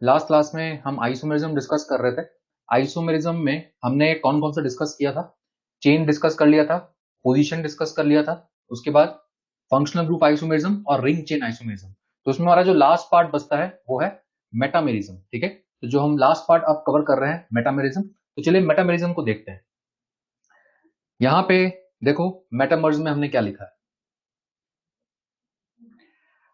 Last class में हम isomerism discuss कर रहे थे। आइसोमेरिज्म में हमने कौन कौन सा डिस्कस किया था? चेन डिस्कस कर लिया था, पोजीशन डिस्कस कर लिया था, उसके बाद फंक्शनल ग्रुप आइसोमेरिज्म और रिंग चेन आइसोमेरिज्म। तो उसमें हमारा जो लास्ट पार्ट बचता है वो है मेटामेरिज्म। ठीक है, तो जो हम लास्ट पार्ट अब कवर कर रहे हैं मेटामेरिज्म। तो चलिए मेटामेरिज्म को देखते हैं। यहां पे देखो, मेटामर्स में हमने क्या लिखा है?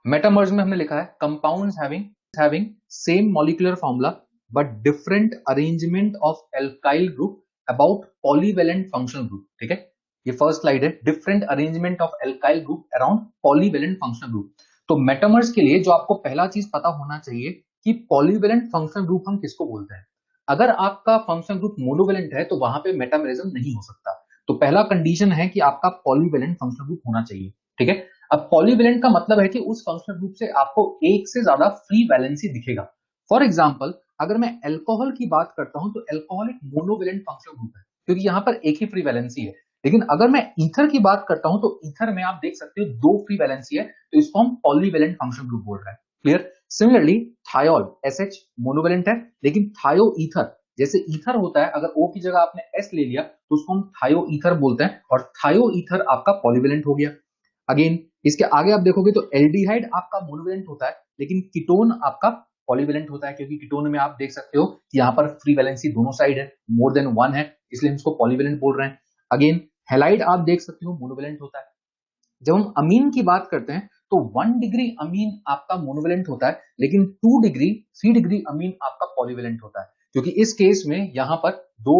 मेटामर्स में हमने लिखा है compounds having same molecular formula but different arrangement of alkyl group about polyvalent functional group. ठीक है, ये फर्स्ट स्लाइड है, different arrangement of alkyl group around polyvalent functional group. तो मेटामर्स के लिए जो आपको पहला चीज पता होना चाहिए कि पॉलीवेलेंट फंक्शनल ग्रुप हम किसको बोलते हैं। अगर आपका फंक्शनल ग्रुप मोनोवेलेंट है तो वहां पे मेटामेरिज्म नहीं हो सकता। तो पहला कंडीशन है कि आपका पॉलीवेलेंट फंक्शनल ग्रुप होना चाहिए। ठीक है, अब पॉलीवेलेंट का मतलब है कि उस फंक्शनल ग्रुप से आपको एक से ज्यादा फ्री वैलेंसी दिखेगा। फॉर एग्जांपल, अगर मैं अल्कोहल की बात करता हूं तो अल्कोहल एक मोनोवेलेंट फंक्शनल ग्रुप है क्योंकि यहां पर एक ही फ्री वैलेंसी है। लेकिन अगर मैं ईथर की बात करता हूं तो ईथर में आप देख सकते हो दो फ्री वैलेंसी है, तो इसको हम पॉलीवेलेंट फंक्शनल ग्रुप बोल रहे हैं। Clear? Similarly thiol SH monovalent है, लेकिन थायो ईथर, जैसे ईथर होता है, अगर O की जगह आपने S ले लिया तो उसको हम थायो ईथर बोलते हैं और थायो ईथर आपका पॉलीवेलेंट हो गया। अगेन इसके आगे आप देखोगे तो एल्डिहाइड आपका मोनोवेलेंट होता है, लेकिन कीटोन आपका पॉलीवेलेंट होता है क्योंकि कीटोन में आप देख सकते हो कि यहाँ पर फ्री वैलेंसी दोनों साइड है, मोर देन वन है, इसलिए हम इसको पॉलीवेलेंट बोल रहे हैं। अगेन हैलाइड आप देख सकते हो मोनोवेलेंट होता है। जब हम अमीन की बात करते हैं तो 1 डिग्री अमीन आपका मोनोवेलेंट होता है, लेकिन 2 डिग्री 3 डिग्री अमीन आपका पॉलीवेलेंट होता है, क्योंकि इस केस में यहां पर दो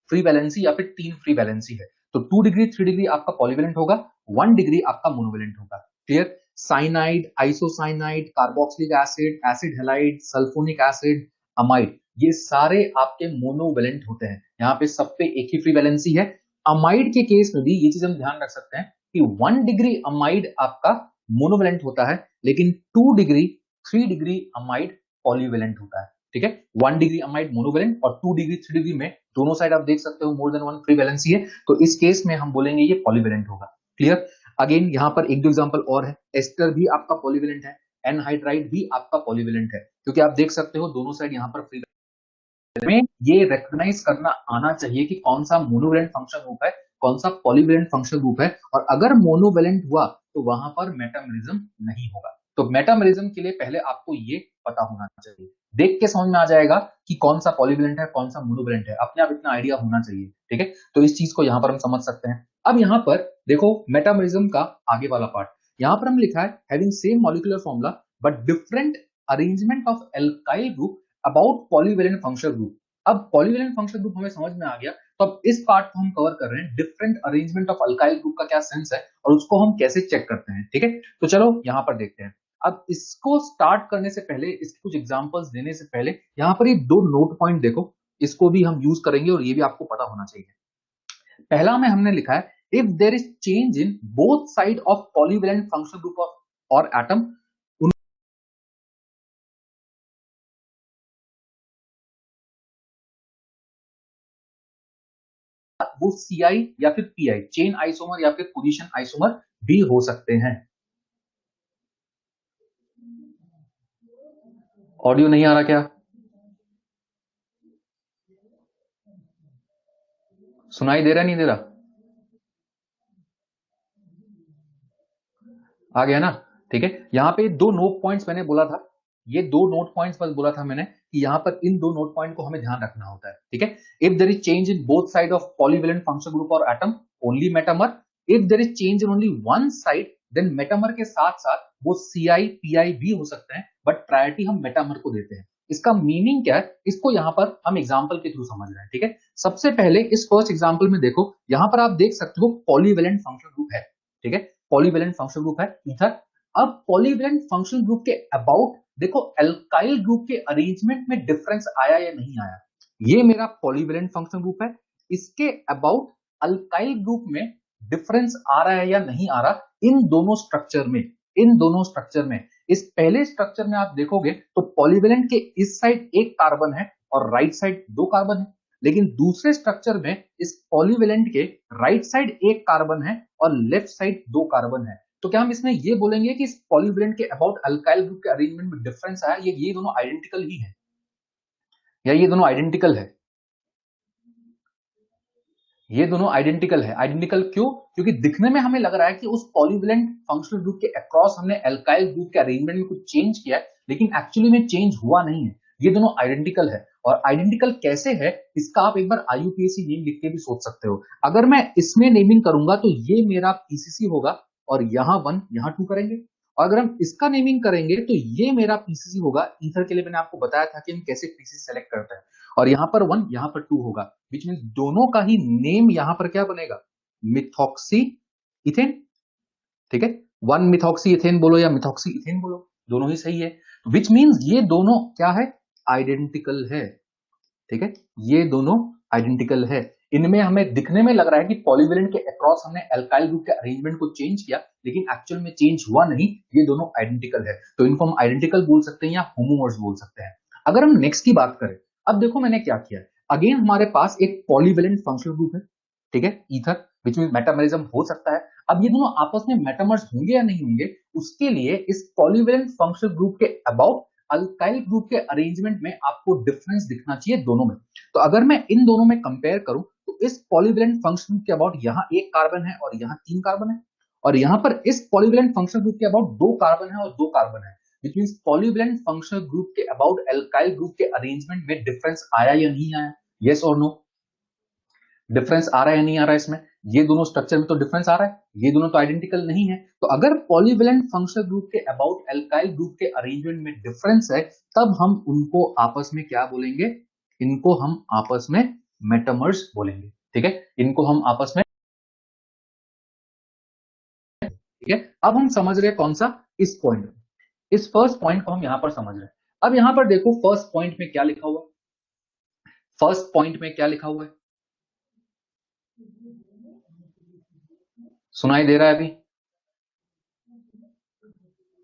फ्री वैलेंसी या फिर तीन फ्री वैलेंसी है। तो 2 डिग्री 3 डिग्री आपका पॉलीवेलेंट होगा, 1 डिग्री आपका मोनोवेलेंट होगा। Clear? Cyanide, isocyanide, carboxylic acid, acid halide, sulphonic acid, amide, ये सारे आपके मोनोवेलेंट होते हैं। यहाँ पे सब पे एक ही फ्री वैलेंसी है। अमाइड के केस में भी ये चीज हम ध्यान रख सकते हैं कि 1 डिग्री अमाइड आपका मोनोवेलेंट होता है, लेकिन 2 डिग्री 3 डिग्री अमाइड पॉलीवेलेंट होता है। ठीक है, 1 डिग्री अमाइड मोनोवेलेंट और 2 डिग्री 3 डिग्री में दोनों साइड आप देख सकते हो more than one free valency है, तो इस केस में हम बोलेंगे ये पॉलीवेलेंट होगा। क्लियर? अगेन यहाँ पर एक दो एग्जांपल और है, एस्टर भी आपका पॉलीवेलेंट है, एनहाइड्राइड भी आपका पॉलीवेलेंट है, क्योंकि आप देख सकते हो दोनों साइड यहाँ पर फ्री में ये रिकॉग्नाइज करना आना चाहिए कि कौन सा मोनोवेलेंट फंक्शन ग्रुप है, कौन सा पॉलीवेलेंट फंक्शन ग्रुप है, और अगर मोनोवेलेंट हुआ तो वहां पर मेटामेरिज्म नहीं होगा। तो मेटामेरिज्म के लिए पहले आपको ये पता होना चाहिए, देख के समझ में आ जाएगा कि कौन सा पॉलीवेलेंट है कौन सा मोनोवेलेंट है, अपने आप इतना आइडिया होना चाहिए। ठीक है, तो इस चीज को यहां पर हम समझ सकते हैं। अब यहां पर देखो मेटामेरिज्म का आगे वाला पार्ट, यहां पर हम लिखा है having same molecular formula but different arrangement of alkyl group about polyvalent functional group. अब पॉलीवेलेंट फंक्शनल ग्रुप हमें समझ में आ गया, तो अब इस पार्ट को हम कवर कर रहे हैं, different arrangement of alkyl group का क्या सेंस है और उसको हम कैसे चेक करते हैं। ठीक है, तो चलो यहां पर देखते हैं। अब इसको स्टार्ट करने से पहले, इसके कुछ एग्जांपल्स देने से पहले, यहां पर ये दो नोट पॉइंट देखो, इसको भी हम यूज करेंगे और ये भी आपको पता होना चाहिए। पहला में हमने लिखा है if there is change in both side of polyvalent functional group of और एटम, वो CI या फिर PI, चेन आइसोमर या फिर पोजीशन आइसोमर भी हो सकते हैं। ऑडियो नहीं आ रहा क्या? सुनाई दे रहा नहीं दे रहा? आ गया ना? ठीक है, यहाँ पे दो नोट पॉइंट्स मैंने बोला था, ये दो नोट पॉइंट्स बस बोला था मैंने कि यहाँ पर इन दो नोट पॉइंट को हमें ध्यान रखना होता है। ठीक है, if there is change in both side of polyvalent functional group और atom only metamer, if there is change in only one side then metamer के साथ साथ वो CI PI भी हो सकते हैं, बट प्रायोरिटी हम मेटामर को देते हैं। इसका मीनिंग क्या है, इसको यहाँ पर हम एग्जाम्पल के थ्रू समझ रहे हैं। ठीक है, सबसे पहले इस फर्स्ट एग्जाम्पल में देखो, यहाँ पर आप देख सकते हो पॉलीवेलेंट फंक्शनल ग्रुप है। ठीक है, पॉलीवेलेंट फंक्शनल ग्रुप है ईथर। अब पॉलीवेलेंट फंक्शनल ग्रुप के अबाउट देखो एल्काइल ग्रुप के अरेंजमेंट में डिफरेंस आया या नहीं आया। ये मेरा पॉलीवेलेंट फंक्शनल ग्रुप है, इसके अबाउट अल्काइल ग्रुप में डिफरेंस आ रहा है या नहीं आ रहा, इन दोनों स्ट्रक्चर में, इन दोनों स्ट्रक्चर में। इस पहले स्ट्रक्चर में आप देखोगे तो पॉलीवेलेंट के इस साइड एक कार्बन है और राइट साइड दो कार्बन है, लेकिन दूसरे स्ट्रक्चर में इस पॉलीवेलेंट के राइट साइड एक कार्बन है और लेफ्ट साइड दो कार्बन है। तो क्या हम इसमें ये बोलेंगे कि इस पॉलीवेलेंट के अबाउट अल्काइल ग्रुप के अरेंजमेंट में डिफरेंस आया? ये दोनों आइडेंटिकल ही है। या ये दोनों आइडेंटिकल है? ये दोनों आइडेंटिकल है। आइडेंटिकल क्यों? क्योंकि दिखने में हमें लग रहा है कि उस पॉलीवेलेंट फंक्शनल ग्रुप के अक्रॉस हमने एल्काइल ग्रुप के अरेंजमेंट में कुछ चेंज किया है, लेकिन एक्चुअली में चेंज हुआ नहीं है। ये दोनों आइडेंटिकल है। और आइडेंटिकल कैसे है इसका आप एक बार IUPAC नेम लिख के भी सोच सकते हो। अगर मैं इसमें नेमिंग करूंगा तो ये मेरा PCC होगा और यहाँ 1 यहाँ 2 करेंगे, और अगर हम इसका नेमिंग करेंगे तो ये मेरा PCC होगा। ईथर के लिए मैंने आपको बताया था कि हम कैसे PCC सेलेक्ट करते हैं, और यहाँ पर 1 यहाँ पर 2 होगा, विच मीन दोनों का ही नेम यहाँ पर क्या बनेगा? Methoxy ethane. ठीक है, 1 मिथॉक्सी इथेन बोलो या मिथॉक्सी इथेन बोलो, दोनों ही सही है। विच मीन्स ये दोनों क्या है? आइडेंटिकल है। ठीक है, ये दोनों आइडेंटिकल है। इनमें हमें दिखने में लग रहा है कि पॉलीवेलेंट के अक्रॉस हमने एल्काइल ग्रुप के अरेंजमेंट को चेंज किया, लेकिन एक्चुअल में चेंज हुआ नहीं। ये दोनों आइडेंटिकल है, तो इनको हम आइडेंटिकल बोल सकते हैं या होमोमर्स बोल सकते हैं। अगर हम नेक्स्ट की बात करें, अब देखो मैंने क्या किया है। अगेन हमारे पास एक पॉलीवेलेंट फंक्शनल ग्रुप है, ठीक है, ईथर, विच मीन मेटामरिज्म हो सकता है। अब ये दोनों आपस में मेटामर्स होंगे या नहीं होंगे, उसके लिए इस पॉलीवेलेंट फंक्शनल ग्रुप के अबाउट अल्काइल ग्रुप के अरेंजमेंट में आपको डिफरेंस दिखना चाहिए दोनों में। तो अगर मैं इन दोनों में कंपेयर करूं तो इस पॉलीवेलेंट फंक्शनल ग्रुप के अबाउट यहाँ 1 कार्बन है और यहाँ 3 कार्बन है, और यहाँ पर इस पॉलीवेलेंट फंक्शनल ग्रुप के अबाउट 2 कार्बन है और 2 कार्बन है, which means polyvalent functional group के अबाउट एल्काइल ग्रुप के अरेंजमेंट में डिफरेंस आया या नहीं आया? यस और नो? डिफरेंस आ रहा है या नहीं आ रहा है इसमें? ये दोनों स्ट्रक्चर में तो डिफरेंस आ रहा है, ये दोनों तो आइडेंटिकल नहीं है। तो अगर पॉलीवेलेंट फंक्शनल ग्रुप के अबाउट एल्काइल ग्रुप के अरेंजमेंट में डिफरेंस है, तब हम उनको आपस में क्या बोलेंगे? इनको हम आपस में मेटामर्स बोलेंगे। ठीक है, इनको हम आपस में, ठीक है। अब हम समझ रहे हैं कौन सा? इस पॉइंट में, इस फर्स्ट पॉइंट को हम यहां पर समझ रहे हैं। अब यहां पर देखो फर्स्ट पॉइंट में क्या लिखा हुआ है, फर्स्ट पॉइंट में क्या लिखा हुआ है, सुनाई दे रहा है अभी?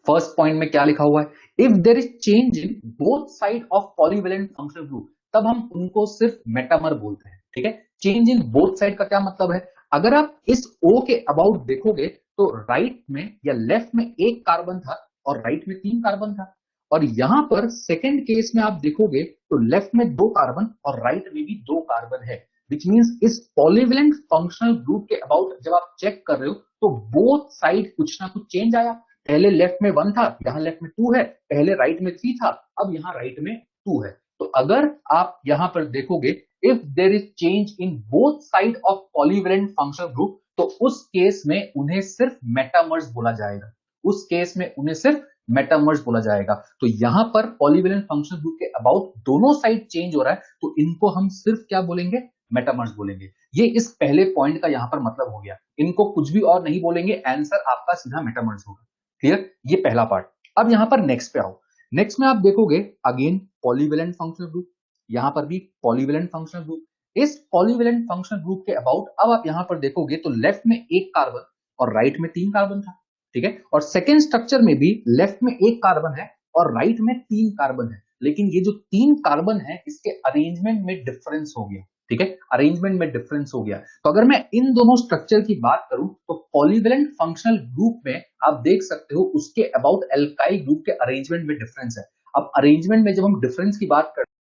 फर्स्ट पॉइंट में क्या लिखा हुआ है? If there is change in both side of polyvalent functional group, तब हम उनको सिर्फ मेटामर बोलते हैं। ठीक है, चेंज इन बोथ साइड का क्या मतलब है? अगर आप इस O के अबाउट देखोगे तो राइट में या लेफ्ट में 1 कार्बन था और राइट में 3 कार्बन था, और यहां पर सेकेंड केस में आप देखोगे तो लेफ्ट में 2 कार्बन और राइट में भी 2 कार्बन है, विच मींस इस पॉलीवेलेंट फंक्शनल ग्रुप के अबाउट जब आप चेक कर रहे हो तो बोथ साइड कुछ ना कुछ चेंज आया। पहले लेफ्ट में 1 था, यहां लेफ्ट में 2 है, पहले राइट में 3 था, अब यहां राइट में 2 है। तो अगर आप यहां पर देखोगे, if there is change in both side of polyvalent functional group, तो उस केस में उन्हें सिर्फ मेटामर्स बोला जाएगा, उस केस में उन्हें सिर्फ मेटामर्स बोला जाएगा। तो यहां पर पॉलीवेलेंट फंक्शनल ग्रुप के अबाउट दोनों साइड चेंज हो रहा है, तो इनको हम सिर्फ क्या बोलेंगे? मेटामर्स बोलेंगे। ये इस पहले पॉइंट का यहां पर मतलब हो गया, इनको कुछ भी और नहीं बोलेंगे, आंसर आपका सीधा मेटामर्स होगा। क्लियर? ये पहला पार्ट। अब यहां पर नेक्स्ट पे आओ। नेक्स्ट में आप देखोगे अगेन पॉलीवेलेंट फंक्शनल ग्रुप, यहां पर भी पॉलीवेलेंट फंक्शनल ग्रुप। इस पॉलीवेलेंट फंक्शनल ग्रुप के अबाउट अब आप यहां पर देखोगे तो लेफ्ट में 1 कार्बन और राइट में 3 कार्बन था। ठीक है, और सेकेंड स्ट्रक्चर में भी लेफ्ट में 1 कार्बन है और राइट में 3 कार्बन है, लेकिन ये जो 3 कार्बन है इसके अरेंजमेंट में डिफरेंस हो गया। ठीक है, अरेंजमेंट में डिफरेंस हो गया। तो अगर मैं इन दोनों स्ट्रक्चर की बात करूं तो पॉलीवेलेंट फंक्शनल ग्रुप में आप देख सकते हो उसके अबाउट एल्काइल ग्रुप के अरेंजमेंट में डिफरेंस है। अब अरेंजमेंट में जब हम डिफरेंस की बात करते हैं,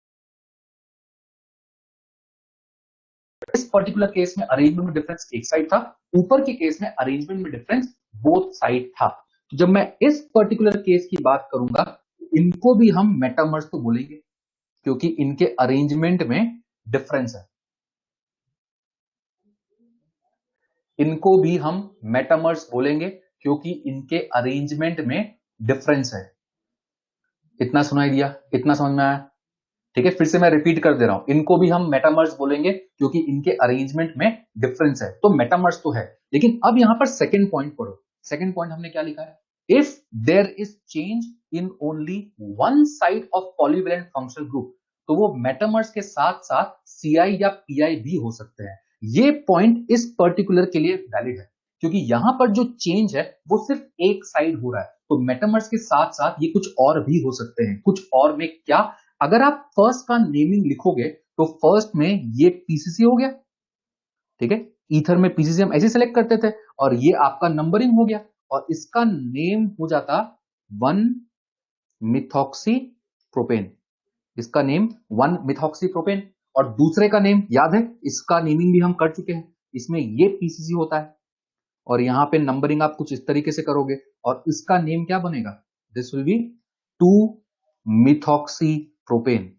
इस पर्टिकुलर केस में अरेंजमेंट में डिफरेंस एक साइड था, ऊपर के केस में अरेंजमेंट में डिफरेंस बोथ साइड था। तो जब मैं इस पर्टिकुलर केस की बात करूंगा, इनको भी हम मेटामर्स तो बोलेंगे क्योंकि इनके अरेंजमेंट में डिफरेंस है, इनको भी हम मेटामर्स बोलेंगे क्योंकि इनके अरेंजमेंट में डिफरेंस है। इतना सुनाई दिया? इतना समझ में आया? ठीक है, फिर से मैं रिपीट कर दे रहा हूं, इनको भी हम मेटामर्स बोलेंगे क्योंकि इनके अरेंजमेंट में डिफरेंस है। तो मेटामर्स तो है, लेकिन अब यहां पर सेकेंड पॉइंट पढ़ो। सेकेंड पॉइंट हमने क्या लिखा है? If there is change in only one side of polyvalent functional group, तो वो मेटामर्स के साथ साथ सीआई या पीआई भी हो सकते हैं। ये पॉइंट इस पर्टिकुलर के लिए वैलिड है क्योंकि यहां पर जो चेंज है वो सिर्फ एक साइड हो रहा है, तो मेटामर्स के साथ साथ ये कुछ और भी हो सकते हैं। कुछ और में क्या? अगर आप फर्स्ट का नेमिंग लिखोगे तो फर्स्ट में ये पीसीसी हो गया, ठीक है, ईथर में पीसीसी हम ऐसे सेलेक्ट करते थे, और ये आपका नंबरिंग हो गया, और इसका नेम हो जाता 1 मिथॉक्सी प्रोपेन। इसका नेम 1 मिथॉक्सी प्रोपेन, और दूसरे का नेम याद है, इसका नेमिंग भी हम कर चुके हैं, इसमें ये पीसीसी होता है, और यहां पे नंबरिंग आप कुछ इस तरीके से करोगे, और इसका नेम क्या बनेगा, this will be 2 methoxy propane.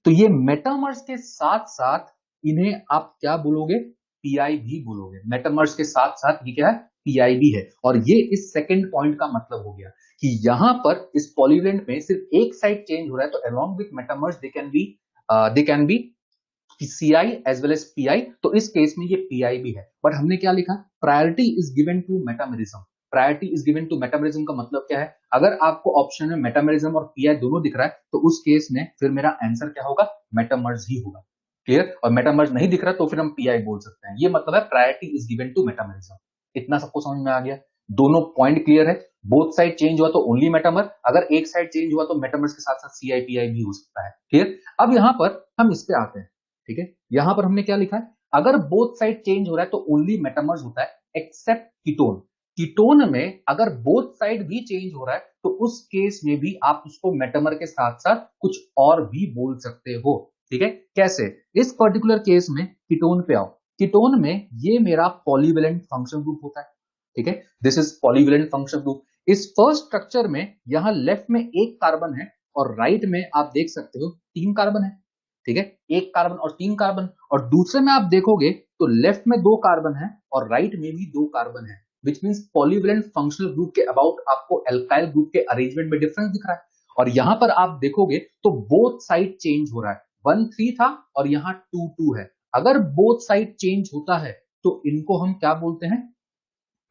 तो ये मेटामर्स के साथ साथ इन्हें आप क्या बोलोगे, पीआई भी बोलोगे। मेटामर्स के साथ साथ ये क्या है, पीआई भी है। और ये इस सेकंड पॉइंट का मतलब हो गया कि यहां पर इस पॉलीवेलेंट में सिर्फ एक साइड चेंज हो रहा है, तो along with metamers they can be CI as well as PI. तो इस केस में ये पीआई भी है, बट हमने क्या लिखा, priority is given to metamerism. Priority is given to metamerism का मतलब क्या है, अगर आपको ऑप्शन में मेटामेरिज्म और पीआई दोनों दिख रहा है, तो उस केस में फिर मेरा आंसर क्या होगा, मेटामर्ज ही होगा। क्लियर? और मेटामर्ज नहीं दिख रहा तो फिर हम पीआई बोल सकते हैं। ये मतलब है priority is given to metamerism. इतना सबको समझ में आ गया? दोनों पॉइंट क्लियर है? बोथ साइड चेंज हुआ तो ओनली मेटामर, अगर एक साइड चेंज हुआ तो मेटामर्स के साथ साथ सीआई पीआई भी हो सकता है। क्लियर? अब यहां पर हम इस पे आते हैं। ठीक है, यहां पर हमने क्या लिखा है, अगर बोथ साइड चेंज हो रहा है तो ओनली मेटामर्स होता है एक्सेप्ट कीटोन। कीटोन में अगर बोथ साइड भी चेंज हो रहा है तो उस केस में भी आप उसको मेटामर के साथ साथ कुछ और भी बोल सकते हो। ठीक है, कैसे? इस पर्टिकुलर केस में कीटोन पे आओ। कीटोन में ये मेरा पॉलीवेलेंट फंक्शन ग्रुप होता है। ठीक है, this is polyvalent function group. इस फर्स्ट स्ट्रक्चर में यहां लेफ्ट में एक कार्बन है और राइट में आप देख सकते हो 3 कार्बन है। ठीक है, एक कार्बन और 3 कार्बन, और दूसरे में आप देखोगे तो लेफ्ट में 2 कार्बन है और राइट में भी 2 कार्बन है, which means polyvalent functional group के अबाउट आपको एल्काइल ग्रुप के अरेंजमेंट में डिफरेंस दिख रहा है। और यहां पर आप देखोगे तो बोथ साइड चेंज हो रहा है, 1 3 था और यहां 2 2 है। अगर बोथ साइड चेंज होता है तो इनको हम क्या बोलते हैं,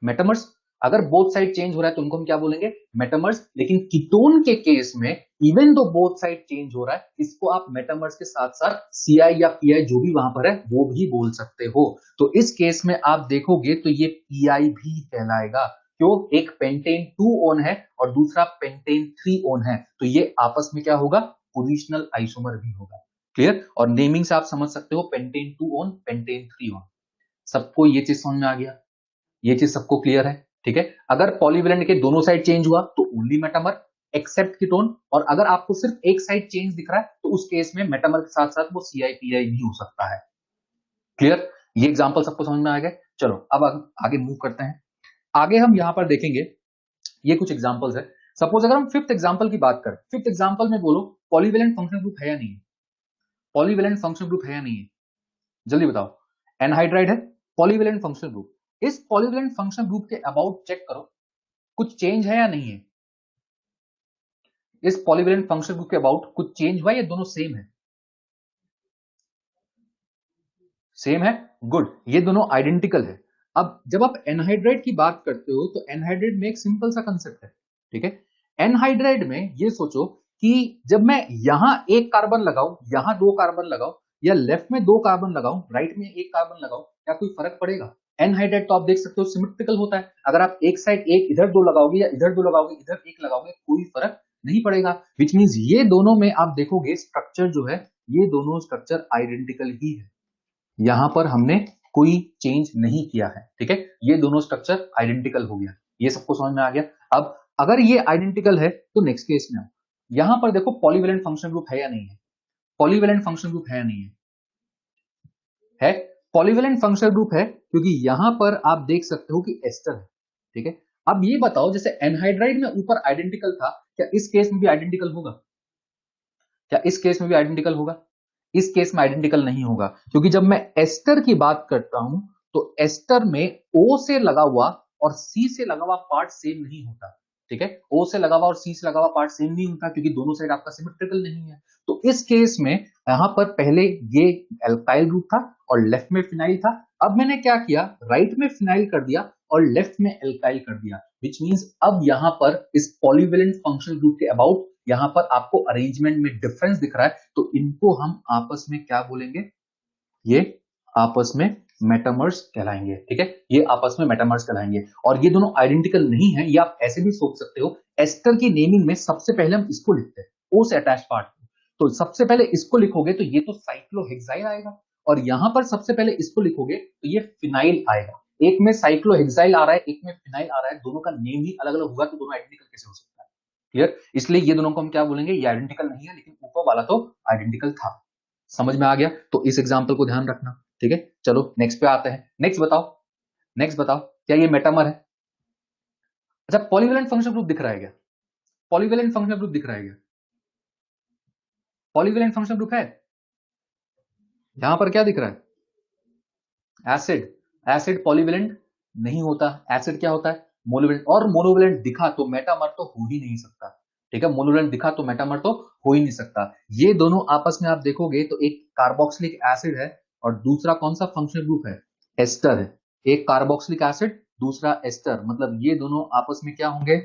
मेटामर्स। अगर बोथ साइड चेंज हो रहा है तो उनको हम क्या बोलेंगे, मेटामर्स। लेकिन कीटोन के केस में even though both side change हो रहा है, इसको आप मेटामर्स के साथ साथ सीआई या पीआई जो भी वहां पर है वो भी बोल सकते हो। तो इस केस में आप देखोगे तो ये पीआई भी कहलाएगा। क्यों? एक पेंटेन 2 ओन है और दूसरा पेंटेन 3 ओन है, तो ये आपस में क्या होगा, पोजिशनल आइसोमर भी होगा। क्लियर? और नेमिंग से आप समझ सकते हो, पेंटेन 2 ओन, पेंटेन 3 ओन। सबको ये चीज समझ में आ गया? ये चीज सबको क्लियर है? ठीक है, अगर पॉलीवेलेंट के दोनों साइड चेंज हुआ तो ओनली मेटामर एक्सेप्ट कीटोन, और अगर आपको सिर्फ एक साइड चेंज दिख रहा है तो उस केस में मेटामर के साथ साथ वो सीआई पीआई भी हो सकता है। क्लियर? ये एग्जांपल सबको समझ में आ गया? चलो अब आगे मूव करते हैं। आगे हम यहां पर देखेंगे, ये कुछ एग्जांपल्स है। सपोज अगर हम फिफ्थ एग्जांपल की बात करें, फिफ्थ एग्जांपल में बोलो पॉलीवेलेंट फंक्शनल ग्रुप है या नहीं है? पॉलीवेलेंट फंक्शनल ग्रुप है या नहीं है? जल्दी बताओ। एनहाइड्राइड है, पॉलीवेलेंट फंक्शनल ग्रुप। इस पॉलीवेलेंट फंक्शनल ग्रुप के अबाउट चेक करो, कुछ चेंज है या नहीं है? इस पॉलीवेलेंट फंक्शनल ग्रुप के अबाउट कुछ चेंज हुआ या दोनों सेम है? सेम है, गुड, ये दोनों आइडेंटिकल है। अब जब आप एनहाइड्राइड की बात करते हो तो एनहाइड्राइड में एक सिंपल सा कंसेप्ट है। ठीक है, एनहाइड्राइड में ये सोचो कि जब मैं यहां एक कार्बन लगाऊं, यहां 2 कार्बन लगाऊं, या लेफ्ट में 2 कार्बन लगाऊं, राइट में एक कार्बन लगाऊं, क्या कोई फर्क पड़ेगा? एनहाइड्राइड तो आप देख सकते हो सिमेट्रिकल होता है। अगर आप एक साइड एक इधर 2 लगाओगे या इधर 2 लगाओगे, इधर एक लगाओगे, कोई फर्क नहीं पड़ेगा। विच मींस ये दोनों में आप देखोगे स्ट्रक्चर जो है, ये दोनों स्ट्रक्चर आइडेंटिकल ही है। यहां पर हमने कोई चेंज नहीं किया है। ठीक है, ये दोनों स्ट्रक्चर आइडेंटिकल हो गया। ये सबको समझ में आ गया? अब अगर ये आइडेंटिकल है तो नेक्स्ट केस में आओ। यहां पर देखो पॉलीवेलेंट फंक्शन ग्रुप है या नहीं है? पॉलीवेलेंट फंक्शन ग्रुप है या नहीं है? है, पॉलीवेलेंट फंक्शन ग्रुप है, क्योंकि यहां पर आप देख सकते हो कि एस्टर है। ठीक है, अब ये बताओ जैसे एनहाइड्राइड में ऊपर आइडेंटिकल था, क्या इस केस में भी आइडेंटिकल होगा? क्या इस केस में भी आइडेंटिकल होगा? इस केस में आइडेंटिकल नहीं होगा, क्योंकि जब मैं एस्टर की बात करता हूं तो एस्टर में ओ से लगा हुआ और सी से लगा हुआ पार्ट सेम नहीं होता। ठीक है, ओ से लगा हुआ और सी से लगा हुआ पार्ट सेम नहीं होता, क्योंकि दोनों साइड आपका सिमेट्रिकल नहीं है। तो इस केस में यहां पर पहले ये एल्काइल ग्रुप था और लेफ्ट में फिनाइल था। अब मैंने क्या किया, राइट में फिनाइल कर दिया और लेफ्ट में एल्काइल कर दिया, विच मींस अब यहां पर इस पॉलीवेलेंट फंक्शनल ग्रुप के अबाउट यहां पर आपको अरेंजमेंट में डिफरेंस दिख रहा है, तो इनको हम आपस में क्या बोलेंगे, ये आपस में मेटामर्स कहलाएंगे। ठीक है, ये आपस में मेटामर्स कहलाएंगे। और ये दोनों आइडेंटिकल नहीं है, ये आप ऐसे भी सोच सकते हो, एस्टर की नेमिंग में सबसे पहले हम इसको लिखते हैं, ओ से अटैच पार्ट। तो सबसे पहले इसको लिखोगे तो ये तो साइक्लोहेक्साइल आएगा, और यहां पर सबसे पहले इसको लिखोगे तो ये फिनाइल आएगा। एक में साइक्लोहेक्साइल आ रहा है, एक में फिनाइल आ रहा है, दोनों का नेम ही अलग अलग होगा, तो दोनों आइडेंटिकल कैसे हो सकता है? क्लियर? इसलिए ये दोनों को हम क्या बोलेंगे, ये आइडेंटिकल नहीं है, लेकिन ऊपर वाला तो आइडेंटिकल था। समझ में आ गया? तो इस एग्जाम्पल को ध्यान रखना, ठीक है। चलो नेक्स्ट पे आते हैं। नेक्स्ट बताओ क्या ये मेटामर है? अच्छा, पॉलीवेलेंट फंक्शनल ग्रुप दिख रहा है क्या? पॉलीवेलेंट फंक्शनल ग्रुप दिख रहा है क्या? पॉलीवेलेंट फंक्शनल ग्रुप है? यहां पर क्या दिख रहा है? एसिड। एसिड पॉलीवेलेंट नहीं होता। एसिड क्या होता है? मोनोवेलेंट। और मोनोवेलेंट दिखा तो मेटामर तो हो ही नहीं सकता, ठीक है। मोनोवेलेंट दिखा तो मेटामर तो हो ही नहीं सकता। ये दोनों आपस में आप देखोगे तो एक कार्बोक्सिलिक एसिड है और दूसरा कौन सा फंक्शनल ग्रुप है? एस्टर है। एक कार्बोक्सिलिक एसिड, दूसरा एस्टर, मतलब ये दोनों आपस में क्या होंगे?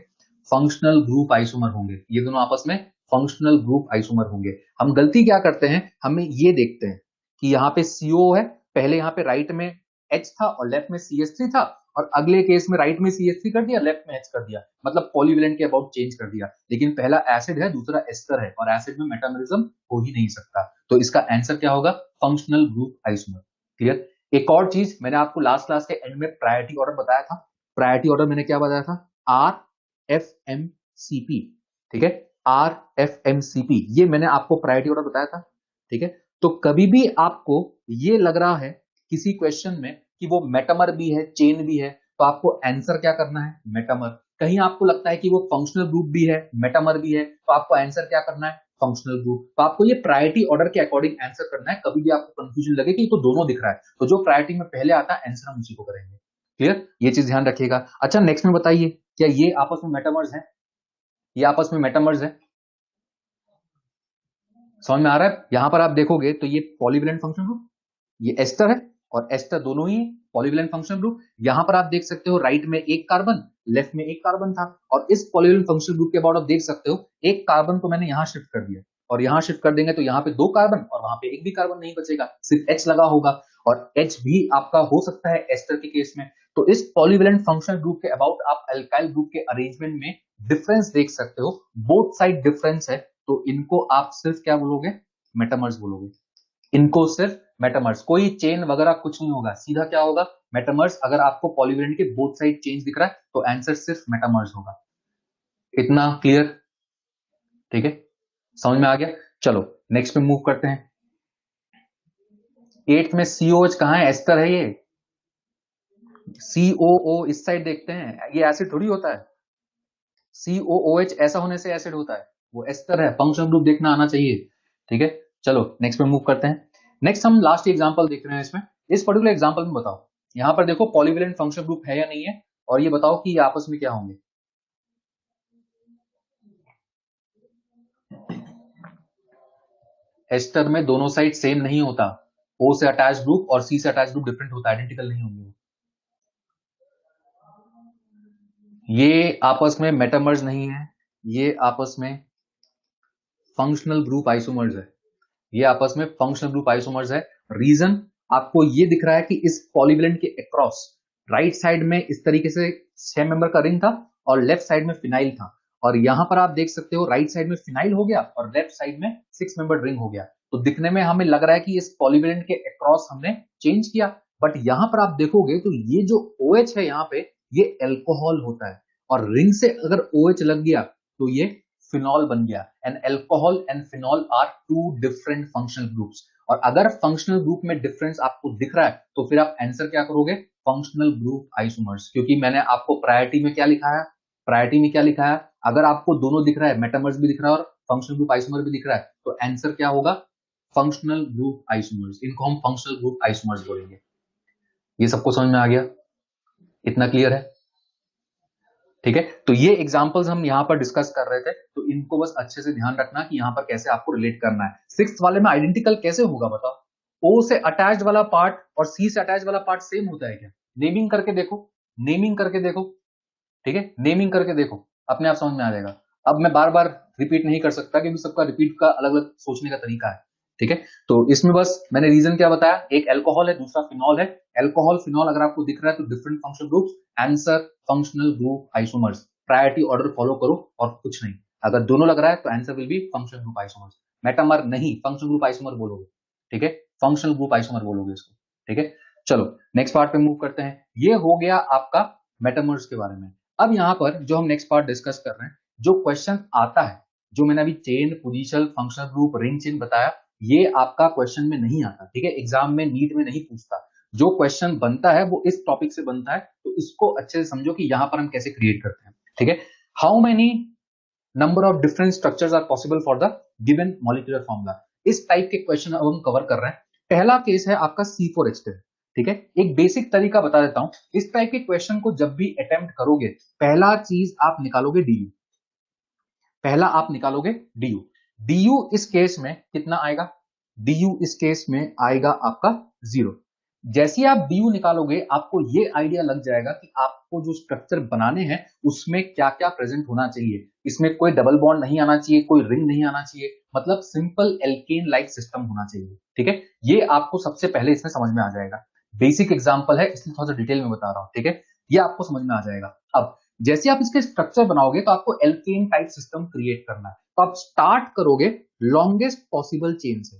फंक्शनल ग्रुप आइसोमर होंगे। ये दोनों आपस में फंक्शनल ग्रुप आइसोमर होंगे। हम गलती क्या करते हैं, हमें ये देखते हैं कि यहाँ पे CO है, पहले यहाँ पे राइट में H था और लेफ्ट में CH3 था, और अगले केस में राइट में CH3 कर दिया, लेफ्ट में H कर दिया, मतलब पॉलीवेलेंट के अबाउट चेंज कर दिया। लेकिन पहला एसिड है, दूसरा एस्टर है, और एसिड में मेटामरिज्म हो ही नहीं सकता। तो इसका आंसर क्या होगा? Functional group isomer. क्लियर? एक और चीज मैंने आपको लास्ट क्लास के एंड में प्रायोरिटी ऑर्डर बताया था। प्रायोरिटी ऑर्डर मैंने क्या बताया था? RFMCP, ठीक है। RFMCP, ये मैंने आपको प्रायोरिटी ऑर्डर बताया था, ठीक है। तो कभी भी आपको ये लग रहा है किसी क्वेश्चन में कि वो मेटामर भी है, चेन भी है, तो आपको आंसर क्या करना है? मेटामर। कहीं आपको लगता है कि वो फंक्शनल ग्रुप भी है, मेटामर भी है, तो आपको आंसर क्या करना है? Functional group. तो आपको ये प्रायोरिटी ऑर्डर के अकॉर्डिंग आंसर करना है। कभी भी आपको कंफ्यूजन लगे कि तो दोनों दिख रहा है, तो जो प्रायोरिटी में पहले आता है आंसर हम उसी को करेंगे। क्लियर? ये चीज ध्यान रखिएगा। अच्छा, नेक्स्ट में बताइए, क्या ये आपस में मेटामर्स है? ये आपस में मेटामर्स है? समझ में आ रहा है? यहां पर आप देखोगे तो ये पॉलीवेलेंट फंक्शन ग्रुप, ये एस्टर है और एस्टर दोनों ही पॉलीवेलेंट फंक्शनल ग्रुप। यहां पर आप देख सकते हो राइट में एक कार्बन, लेफ्ट में एक कार्बन था, और इस पॉलीवेलेंट फंक्शनल ग्रुप के अबाउट आप देख सकते हो एक कार्बन को मैंने यहां शिफ्ट कर दिया, और यहां शिफ्ट कर देंगे तो यहाँ पे 2 कार्बन और वहां पे एक भी कार्बन नहीं बचेगा, सिर्फ H लगा होगा, और H भी आपका हो सकता है एस्टर के केस में। तो इस पॉलीवेलेंट फंक्शनल ग्रुप के अबाउट आप अल्काइल ग्रुप के अरेंजमेंट में डिफरेंस देख सकते हो, बोथ साइड डिफरेंस है, तो इनको आप सिर्फ क्या बोलोगे? मेटामर्स बोलोगे। इनको सिर्फ मेटामर्स, कोई चेन वगैरह कुछ नहीं होगा, सीधा क्या होगा? मेटामर्स। अगर आपको पॉलीवेलेंट के बोथ साइड चेंज दिख रहा है तो आंसर सिर्फ मेटामर्स होगा। इतना क्लियर? ठीक है, समझ में आ गया। चलो नेक्स्ट पे मूव करते हैं। 8th में COH कहां है? एस्टर है ये। COO इस साइड देखते हैं, ये एसिड थोड़ी होता है। COOH ऐसा होने से एसिड होता है, वो एस्टर है। फंक्शनल ग्रुप देखना आना चाहिए, ठीक है। चलो नेक्स्ट पे मूव करते हैं। नेक्स्ट हम लास्ट एग्जांपल देख रहे हैं इसमें। इस पर्टिकुलर एग्जांपल में बताओ, यहां पर देखो पॉलीवेलेंट फंक्शनल ग्रुप है या नहीं है, और ये बताओ कि ये आपस में क्या होंगे। एस्टर में दोनों साइड सेम नहीं होता, O से अटैच ग्रुप और C से अटैच ग्रुप डिफरेंट होता है, आइडेंटिकल नहीं होंगे। ये आपस में मेटामर्स नहीं है, ये आपस में फंक्शनल ग्रुप आइसोमर्स है। ये आपस में फंक्शनल ग्रुप आइसोमर्स है। रीजन आपको ये दिख रहा है कि इस पॉलीवेलेंट के अक्रॉस राइट साइड में इस तरीके से 6 मेंबर का रिंग था और लेफ्ट साइड में फिनाइल था, और यहां पर आप देख सकते हो राइट साइड में फिनाइल हो गया और लेफ्ट साइड में 6 मेंबर रिंग हो गया। तो दिखने में हमें लग रहा है कि इस पॉलीवेलेंट के अक्रॉस हमने चेंज किया, बट यहां पर आप देखोगे तो ये जो OH है यहाँ पे, ये एल्कोहल होता है, और रिंग से अगर OH लग गया तो ये फिनॉल बन गया। And alcohol and phenol are two different functional groups. और अगर फंक्शनल ग्रुप में डिफरेंस आपको दिख रहा है तो फिर आप आंसर क्या करोगे? Functional group isomers. क्योंकि मैंने आपको प्रायोरिटी में क्या लिखा है? प्रायोरिटी में क्या लिखा है? अगर आपको दोनों दिख रहा है, मेटामर्स भी दिख रहा है और फंक्शनल ग्रुप आइसोमर भी दिख रहा है, तो आंसर क्या होगा? Functional group isomers. इनको हम फंक्शनल ग्रुप आइसोमर्स बोलेंगे। ये सबको समझ में आ गया? इतना क्लियर है? ठीक है, तो ये एग्जांपल्स हम यहां पर डिस्कस कर रहे थे, तो इनको बस अच्छे से ध्यान रखना कि यहां पर कैसे आपको रिलेट करना है। 6th वाले में आइडेंटिकल कैसे होगा बताओ? O से अटैच्ड वाला पार्ट और C से अटैच्ड वाला पार्ट सेम होता है क्या? नेमिंग करके देखो, नेमिंग करके देखो, ठीक है, नेमिंग करके देखो, अपने आप समझ में आ जाएगा। अब मैं बार बार रिपीट नहीं कर सकता क्योंकि सबका रिपीट का अलग अलग सोचने का तरीका है, ठीक है। तो इसमें बस मैंने रीजन क्या बताया, एक अल्कोहल है, दूसरा फिनॉल है। अल्कोहल फिनॉल अगर आपको दिख रहा है तो different functional groups, answer functional group isomers. Priority order follow करो और कुछ नहीं। अगर दोनों लग रहा है तो answer will be functional group isomers. Metamer नहीं, फंक्शनल ग्रुप आइसोमर बोलोगे, ठीक है, फंक्शनल ग्रुप आइसोमर बोलोगे इसको, ठीक है। चलो नेक्स्ट पार्ट पे मूव करते हैं। ये हो गया आपका मेटामर्स के बारे में। अब यहाँ पर जो हम नेक्स्ट पार्ट डिस्कस कर रहे हैं, जो क्वेश्चन आता है, जो मैंने अभी chain, position, functional group, ring chain बताया, ये आपका क्वेश्चन में नहीं आता, ठीक है, एग्जाम में नीट में नहीं पूछता। जो क्वेश्चन बनता है वो इस टॉपिक से बनता है, तो इसको अच्छे से समझो कि यहां पर हम कैसे क्रिएट करते हैं, ठीक है। How many number of different structures are possible for the given molecular formula, इस टाइप के क्वेश्चन अब हम कवर कर रहे हैं। पहला केस है आपका C4H10, ठीक है। एक बेसिक तरीका बता देता हूं, इस टाइप के क्वेश्चन को जब भी अटेम्प्ट करोगे, पहला चीज आप निकालोगे DU, पहला आप निकालोगे DU। DU इस केस में कितना आएगा? DU इस केस में आएगा आपका 0। जैसे आप DU निकालोगे, आपको ये आइडिया लग जाएगा कि आपको जो स्ट्रक्चर बनाने हैं उसमें क्या क्या प्रेजेंट होना चाहिए। इसमें कोई डबल बॉन्ड नहीं आना चाहिए, कोई रिंग नहीं आना चाहिए, मतलब सिंपल एल्केन लाइक सिस्टम होना चाहिए, ठीक है। ये आपको सबसे पहले इसमें समझ में आ जाएगा। बेसिक एग्जांपल है इसलिए थोड़ा सा डिटेल में बता रहा हूं, ठीक है, ये आपको समझ में आ जाएगा। अब जैसे आप इसके स्ट्रक्चर बनाओगे तो आपको एल्केन टाइप सिस्टम क्रिएट करना है, तो आप स्टार्ट करोगे लॉन्गेस्ट पॉसिबल चेन से।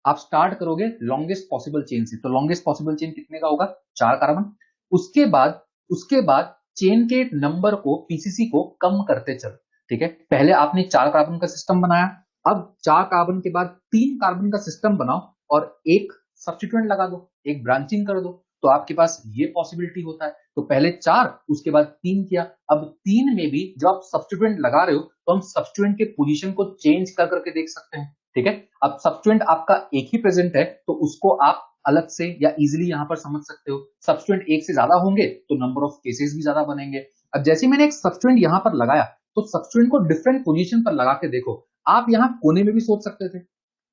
आप स्टार्ट करोगे लॉन्गेस्ट पॉसिबल चेन से, तो लॉन्गेस्ट पॉसिबल चेन कितने का होगा? 4 कार्बन। उसके बाद चेन के नंबर को, पीसीसी को कम करते चलो, ठीक है। पहले आपने 4 कार्बन का सिस्टम बनाया, अब 4 कार्बन के बाद 3 कार्बन का सिस्टम बनाओ और एक सब्स्टिट्यूएंट लगा दो, एक ब्रांचिंग कर दो, तो आपके पास ये पॉसिबिलिटी होता है। तो पहले 4, उसके बाद 3 किया। अब 3 में भी जब आप सब्स्टिट्यूएंट लगा रहे हो तो हम सब्स्टिट्यूएंट के पोजीशन को चेंज कर करके देख सकते हैं, ठीक है। अब सब्स्टिट्यूएंट आपका एक ही प्रेजेंट है तो उसको आप अलग से या इजीली यहां पर समझ सकते हो। सब्स्टिट्यूएंट एक से ज्यादा होंगे तो नंबर ऑफ केसेस भी ज्यादा बनेंगे। अब जैसे मैंने एक सब्स्टिट्यूएंट यहां पर लगाया, तो सब्स्टिट्यूएंट को डिफरेंट पोजीशन पर लगा के देखो। आप यहां कोने में भी सोच सकते थे,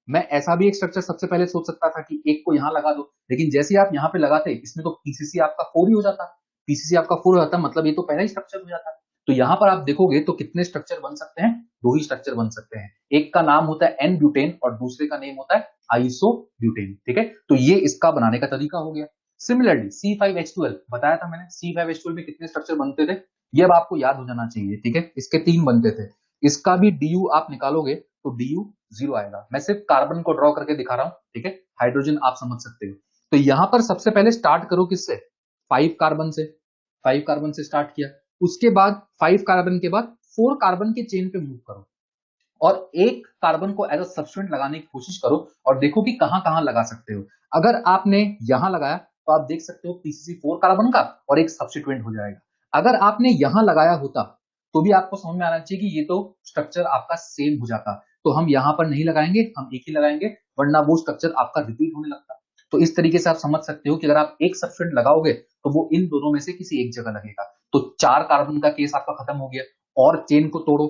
मैं ऐसा भी एक स्ट्रक्चर सबसे पहले सोच सकता था कि एक को यहां लगा दो, लेकिन जैसे ही आप यहां पे लगाते, इसमें तो पीसीसी आपका 4 ही हो जाता। पीसीसी आपका 4 हो जाता, मतलब ये तो पहला ही स्ट्रक्चर हो जाता। तो यहां पर आप देखोगे तो कितने स्ट्रक्चर बन सकते हैं? 2 ही स्ट्रक्चर बन सकते हैं। एक का नाम होता है एन ब्यूटेन और दूसरे का नेम होता है आइसो ब्यूटेन, ठीक है। तो ये इसका बनाने का तरीका हो गया। सिमिलरली C5H12 बताया था मैंने, C5H12 में कितने स्ट्रक्चर बनते थे, ये अब आपको याद हो जाना चाहिए, ठीक है। इसके 3 बनते थे। इसका भी DU आप निकालोगे तो DU 0 आएगा। मैं सिर्फ कार्बन को ड्रॉ करके दिखा रहा हूं, ठीक है, हाइड्रोजन आप समझ सकते हो। तो यहां पर सबसे पहले स्टार्ट करो किससे? 5 कार्बन से। 5 कार्बन से स्टार्ट किया, उसके बाद 5 कार्बन के बाद 4 कार्बन के चेन पे मूव करो और एक कार्बन को एज अ सब्स्टिट्यूएंट लगाने की कोशिश करो और देखो कि कहां कहां लगा सकते हो। अगर आपने यहां लगाया तो आप देख सकते हो पीसीसी 4 कार्बन का और एक सब्स्टिट्यूएंट हो जाएगा। अगर आपने यहां लगाया होता तो भी आपको समझ में आना चाहिए कि ये तो स्ट्रक्चर आपका सेम हो जाता, तो हम यहां पर नहीं लगाएंगे, हम एक ही लगाएंगे, वरना वो स्ट्रक्चर आपका रिपीट होने लगता। तो इस तरीके से आप समझ सकते हो कि अगर आप एक सब्स्टिट्यूएंट लगाओगे तो वो इन दोनों में से किसी एक जगह लगेगा। तो 4 कार्बन का केस आपका खत्म हो गया। और चेन को तोड़ो,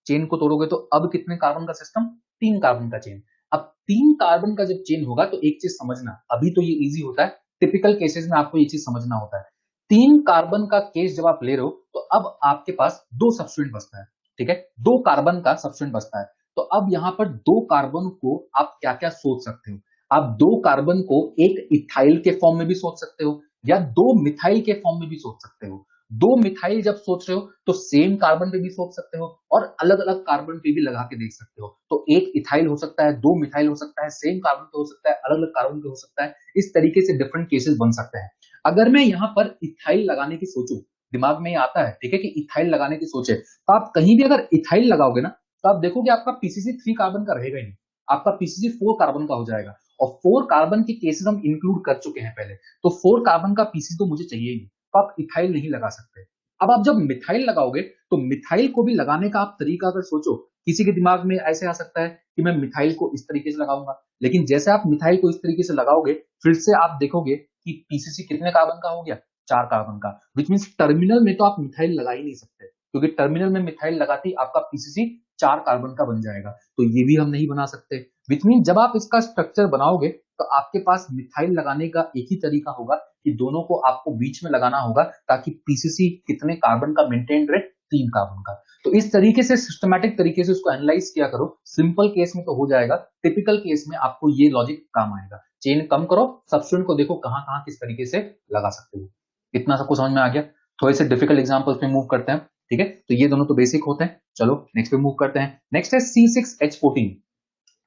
चेन को तोड़ोगे तो अब कितने कार्बन का सिस्टम? 3 कार्बन का चेन। अब 3 कार्बन का जब चेन होगा तो एक चीज समझना, अभी तो ये इजी होता है, टिपिकल केसेस में आपको ये चीज समझना होता है। 3 कार्बन का केस जब आप ले रहे हो तो अब आपके पास 2 सब्स्टिट्यूएंट बचता है, ठीक है, 2 कार्बन का सब्स्टिट्यूएंट बचता है। तो अब यहां पर 2 कार्बन को आप क्या क्या सोच सकते हो? आप 2 कार्बन को एक इथाइल के फॉर्म में भी सोच सकते हो या 2 मिथाइल के फॉर्म में भी सोच सकते हो। 2 मिथाइल जब सोच रहे हो तो सेम कार्बन पे भी सोच सकते हो और अलग अलग कार्बन पे भी लगा के देख सकते हो। तो एक इथाइल हो सकता है, 2 मिथाइल हो सकता है, सेम कार्बन पे हो सकता है, अलग अलग कार्बन पे हो सकता है। इस तरीके से डिफरेंट केसेस बन सकते हैं। अगर मैं यहाँ पर इथाइल लगाने की सोचूं, दिमाग में ये आता है, ठीक है, कि इथाइल लगाने की सोचे, तो आप कहीं भी अगर इथाइल लगाओगे ना तो आप देखोगे आपका पीसीसी 3 कार्बन का रहेगा ही नहीं, आपका पीसीसी 4 कार्बन का हो जाएगा। और 4 कार्बन के केसेस हम इंक्लूड कर चुके हैं पहले, तो 4 कार्बन का पीसीसी तो मुझे चाहिए ही नहीं, तो आप इथाइल नहीं लगा सकते। अब आप जब मिथाइल लगाओगे तो मिथाइल को भी लगाने का आप तरीका अगर सोचो, किसी के दिमाग में ऐसे आ सकता है कि मैं मिथाइल को इस तरीके से लगाऊंगा, लेकिन जैसे आप मिथाइल को इस तरीके से लगाओगे फिर से आप देखोगे कि पीसीसी कितने कार्बन का हो गया? 4 कार्बन का, विच मींस टर्मिनल में तो आप मिथाइल लगा ही नहीं सकते, क्योंकि टर्मिनल में मिथाइल लगाते ही आपका पीसीसी 4 कार्बन का बन जाएगा, तो ये भी हम नहीं बना सकते। विच मीन जब आप इसका स्ट्रक्चर बनाओगे तो आपके पास मिथाइल लगाने का एक ही तरीका होगा कि दोनों को आपको बीच में लगाना होगा ताकि पीसीसी कितने कार्बन का मेंटेन रहे? 3 कार्बन का। तो इस तरीके से सिस्टमैटिक तरीके से उसको एनालाइज किया करो। सिंपल केस में तो हो जाएगा, टिपिकल केस में आपको ये लॉजिक काम आएगा। चेन कम करो, सब्स्टिट्यूएंट को देखो कहां कहां किस तरीके से लगा सकते हो। इतना सबको समझ में आ गया? थोड़े से डिफिकल्ट एग्जांपल्स में मूव करते हैं, ठीक है। तो ये दोनों तो बेसिक होते हैं, चलो नेक्स्ट पे मूव करते हैं। नेक्स्ट है C6H14।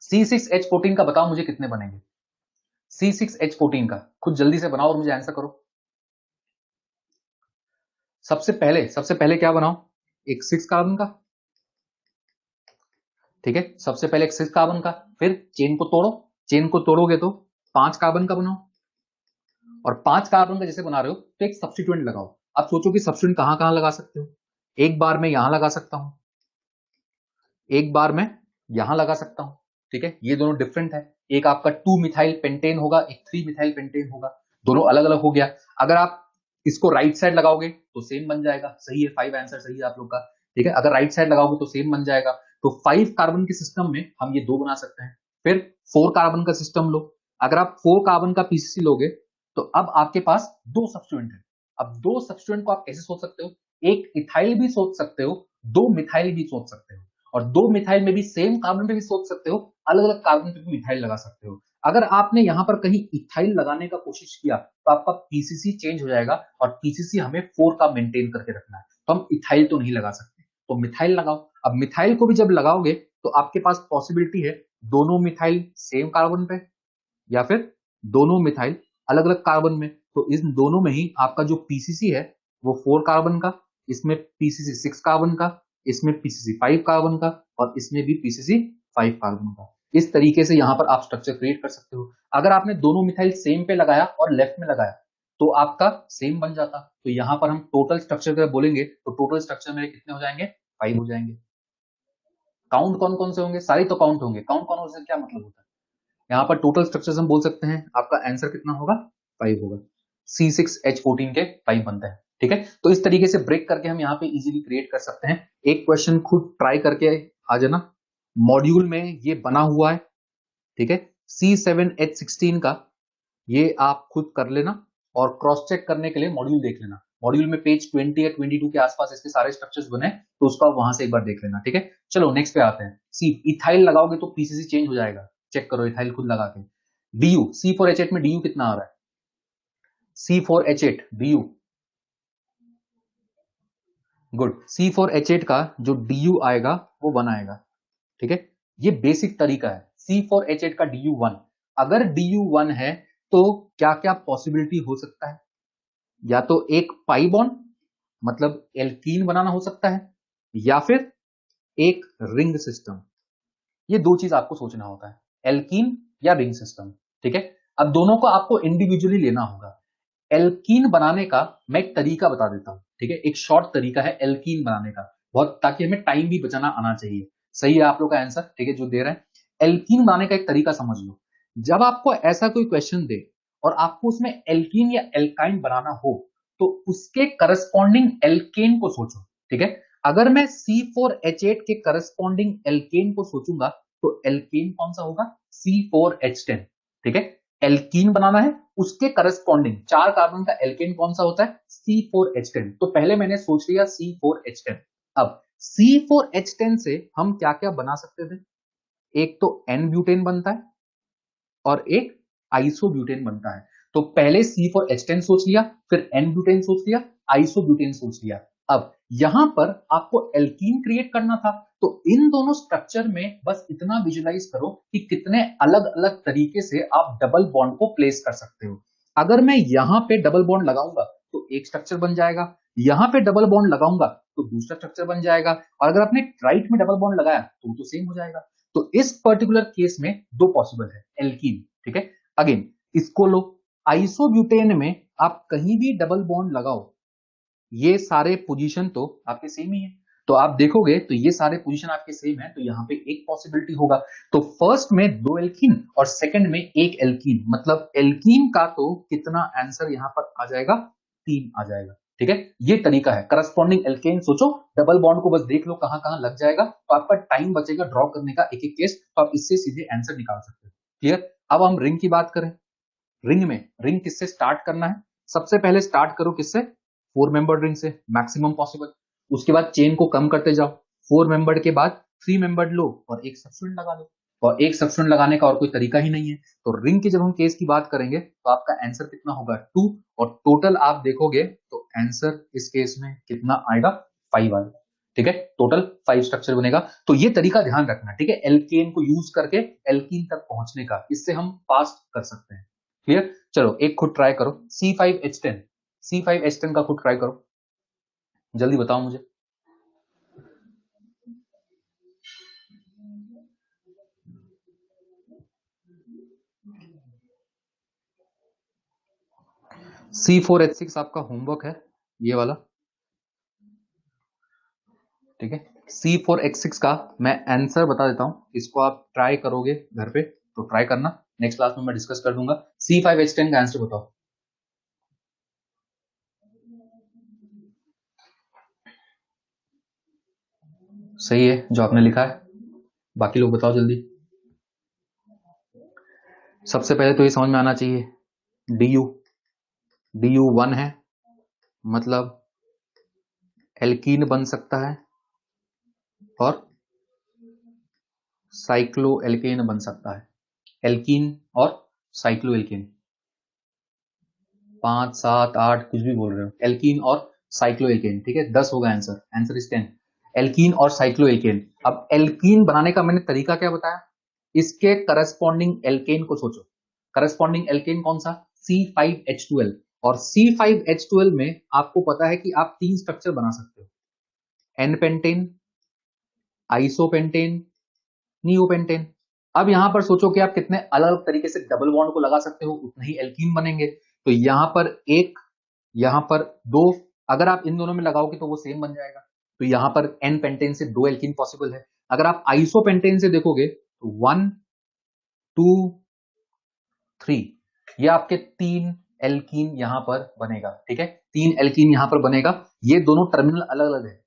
C6H14 का बताओ मुझे कितने बनेंगे? C6H14 का खुद जल्दी से बनाओ और मुझे आंसर करो। सबसे पहले क्या बनाओ? एक 6 कार्बन का, ठीक है, सबसे पहले 6 कार्बन का, फिर चेन को तोड़ो, चेन को तोड़ोगे तो 5 कार्बन का बनाओ, और 5 कार्बन का जैसे बना रहे हो तो एक सब्स्टिट्यूएंट लगाओ। अब सोचो कि सब्स्टिट्यूएंट कहां कहां लगा सकते हो। एक बार मैं यहां लगा सकता हूं, एक बार मैं यहां लगा सकता हूं, ठीक है, ये दोनों डिफरेंट है। एक आपका 2 मिथाइल पेंटेन होगा, एक 3 मिथाइल पेंटेन होगा, दोनों अलग अलग हो गया। अगर आप इसको राइट साइड लगाओगे तो सेम बन जाएगा, सही है, 5 आंसर सही है आप लोग का, ठीक है। अगर राइट साइड लगाओगे तो सेम बन जाएगा। तो 5 कार्बन के सिस्टम में हम ये 2 बना सकते हैं। फिर 4 कार्बन का सिस्टम लो, अगर आप 4 कार्बन का पीसीसी लोगे तो अब आपके पास 2 सब्स्टिट्यूएंट है। अब 2 सब्स्टिट्यूएंट को आप कैसे सोच सकते हो, एक इथाइल भी सोच सकते हो, 2 मिथाइल भी सोच सकते हो, और 2 मिथाइल में भी सेम कार्बन पे भी सोच सकते हो, अलग अलग कार्बन पे भी मिथाइल लगा सकते हो। अगर आपने यहां पर कहीं इथाइल लगाने का कोशिश किया तो आपका पीसीसी चेंज हो जाएगा, और पीसीसी हमें 4 का मेंटेन करके रखना है, तो हम इथाइल तो नहीं लगा सकते, तो मिथाइल लगाओ। अब मिथाइल को भी जब लगाओगे तो आपके पास पॉसिबिलिटी है दोनों मिथाइल सेम कार्बन पे, या फिर दोनों मिथाइल अलग अलग कार्बन में। तो इन दोनों में ही आपका जो पीसीसी है वो 4 कार्बन का, इसमें पीसीसी 6 कार्बन का, इसमें पीसीसी 5 कार्बन का, और इसमें भी पीसीसी 5 कार्बन का। इस तरीके से यहां पर आप स्ट्रक्चर क्रिएट कर सकते हो। अगर आपने दोनों मिथाइल सेम पे लगाया और लेफ्ट में लगाया तो आपका सेम बन जाता। तो यहां पर हम टोटल स्ट्रक्चर अगर बोलेंगे तो टोटल स्ट्रक्चर मेरे कितने हो जाएंगे, 5 हो जाएंगे। काउंट कौन कौन से होंगे, सारे तो काउंट होंगे, काउंट कौन से क्या मतलब होता है, यहाँ पर टोटल स्ट्रक्चर्स हम बोल सकते हैं, आपका आंसर कितना होगा, 5 होगा। C6H14 के 5 बनते हैं, ठीक है। तो इस तरीके से ब्रेक करके हम यहाँ पे इजीली क्रिएट कर सकते हैं। एक क्वेश्चन खुद ट्राई करके आ जाना, मॉड्यूल में ये बना हुआ है, ठीक है। C7H16 का ये आप खुद कर लेना, और क्रॉस चेक करने के लिए मॉड्यूल देख लेना। मॉड्यूल में पेज 20 या 22 के आसपास इसके सारे स्ट्रक्चर्स बने, तो उसका वहां से एक बार देख लेना, ठीक है। चलो नेक्स्ट पे आते हैं। सी, इथाइल लगाओगे तो पीसीसी चेंज हो जाएगा, चेक करो इथाइल खुद लगा के। डीयू, C4H8 में डीयू कितना आ रहा है, C4H8 डीयू, गुड। C4H8 का जो डीयू आएगा वो 1 आएगा, ठीक है। ये बेसिक तरीका है। C4H8 का डीयू 1, अगर डीयू 1 है तो क्या क्या पॉसिबिलिटी हो सकता है, या तो एक पाई बॉन्ड मतलब एल्कीन बनाना हो सकता है, या फिर एक रिंग सिस्टम। ये 2 चीज आपको सोचना होता है, एल्कीन या रिंग सिस्टम, ठीक है। अब दोनों को आपको इंडिविजुअली लेना होगा। एल्कीन बनाने का मैं एक तरीका बता देता हूं, ठीक है, एक शॉर्ट तरीका है एल्कीन बनाने का, बहुत, ताकि हमें टाइम भी बचाना आना चाहिए। सही है आप लोग का आंसर, ठीक है, जो दे रहे हैं। एल्कीन बनाने का एक तरीका समझ लो। जब आपको ऐसा कोई क्वेश्चन दे और आपको उसमें एल्कीन या एल्काइन बनाना हो तो उसके करस्पॉन्डिंग एल्केन को सोचो, ठीक है। अगर मैं C4H8 के करस्पॉन्डिंग एल्केन को सोचूंगा तो एल्केन कौन सा होगा, C4H10, ठीक है। एल्कीन बनाना है, उसके करस्पॉन्डिंग 4 कार्बन का एल्केन कौन सा होता है, C4H10। तो पहले मैंने सोच लिया C4H10। अब C4H10 से हम क्या क्या बना सकते थे, एक तो N ब्यूटेन बनता है और एक आइसोब्यूटेन बनता है। तो पहले C4H10 सोच लिया, फिर N ब्यूटेन सोच लिया, आइसोब्यूटेन सोच लिया। अब यहां पर आपको एल्कीन क्रिएट करना था, तो इन दोनों स्ट्रक्चर में बस इतना विजुलाइज करो कि कितने अलग अलग तरीके से आप डबल बॉन्ड को प्लेस कर सकते हो। अगर मैं यहां पे डबल बॉन्ड लगाऊंगा तो एक स्ट्रक्चर बन जाएगा, यहां पे डबल बॉन्ड लगाऊंगा तो दूसरा स्ट्रक्चर बन जाएगा, और अगर आपने राइट में डबल बॉन्ड लगाया तो सेम हो जाएगा। तो इस पर्टिकुलर केस में 2 पॉसिबल है एल्कीन, ठीक है। अगेन इसको लो, आइसोब्यूटेन में आप कहीं भी डबल बॉन्ड लगाओ, ये सारे पोजीशन तो आपके सेम ही है। तो आप देखोगे तो ये सारे पोजीशन आपके सेम है, तो यहाँ पे एक पॉसिबिलिटी होगा। तो फर्स्ट में 2 एल्कीन और सेकंड में 1 एल्कीन, मतलब एल्कीन का तो कितना आंसर यहाँ पर आ जाएगा, 3 आ जाएगा, ठीक है। ये तरीका है, करस्पॉन्डिंग एल्केन सोचो, डबल बॉन्ड को बस देख लो कहां कहां लग जाएगा, तो आपका टाइम बचेगा ड्रॉ करने का एक एक केस, तो आप इससे सीधे आंसर निकाल सकते हो। क्लियर। अब हम रिंग की बात करें। रिंग में रिंग किससे स्टार्ट करना है, सबसे पहले स्टार्ट करो किससे, 4 मेंबर्ड रिंग से मैक्सिमम पॉसिबल। उसके बाद चेन को कम करते जाओ, 4 मेंबर्ड के बाद 3 मेंबर्ड लो और एक सब्स्टिट्यूएंट लगा लो, और एक सब्स्टिट्यूएंट लगाने का और कोई तरीका ही नहीं है। तो रिंग के जब हम केस की बात करेंगे तो आपका आंसर कितना होगा, 2, और टोटल आप देखोगे तो आंसर इस केस में कितना आएगा, 5 आएगा, ठीक है। टोटल 5 स्ट्रक्चर बनेगा। तो ये तरीका ध्यान रखना, ठीक है, एल्केन को यूज करके एल्कीन तक पहुंचने का, इससे हम फास्ट कर सकते हैं। क्लियर। चलो एक खुद ट्राई करो, C5H10, C5H10 का खुद ट्राई करो, जल्दी बताओ मुझे। C4H6 आपका होमवर्क है, ये वाला, ठीक है। C4H6 का मैं आंसर बता देता हूं, इसको आप ट्राई करोगे घर पे तो ट्राई करना, नेक्स्ट क्लास में मैं डिस्कस कर दूंगा। C5H10 का आंसर बताओ। सही है जो आपने लिखा है, बाकी लोग बताओ जल्दी। सबसे पहले तो ये समझ में आना चाहिए, DU 1 है, मतलब एल्कीन बन सकता है और साइक्लो एल्केन बन सकता है, एल्कीन और साइक्लो एल्केन। 5 7 8 कुछ भी बोल रहे हो, एल्कीन और साइक्लो एल्केन, ठीक है। 10 होगा आंसर, आंसर इज 10, एल्कीन और साइक्लो एल्केन। अब एल्कीन बनाने का मैंने तरीका क्या बताया, इसके करस्पॉन्डिंग एल्केन को सोचो, करस्पॉन्डिंग एल्केन कौन सा, C5H12, और C5H12 में आपको पता है कि आप 3 स्ट्रक्चर बना सकते हो, एन पेंटेन, आइसोपेंटेन, नियोपेंटेन। अब यहां पर सोचो कि आप कितने अलग अलग तरीके से डबल बॉन्ड को लगा सकते हो, उतने ही एल्कीन बनेंगे। तो यहां पर एक, यहां पर दो, अगर आप इन दोनों में लगाओगे तो वो सेम बन जाएगा। तो यहां पर एन पेंटेन से 2 एल्कीन पॉसिबल है। अगर आप आइसोपेंटेन से देखोगे तो 1 2 3, ये आपके 3 एल्कीन यहां पर बनेगा, ठीक है। 3 एल्कीन यहां पर बनेगा, ये दोनों टर्मिनल अलग अलग है।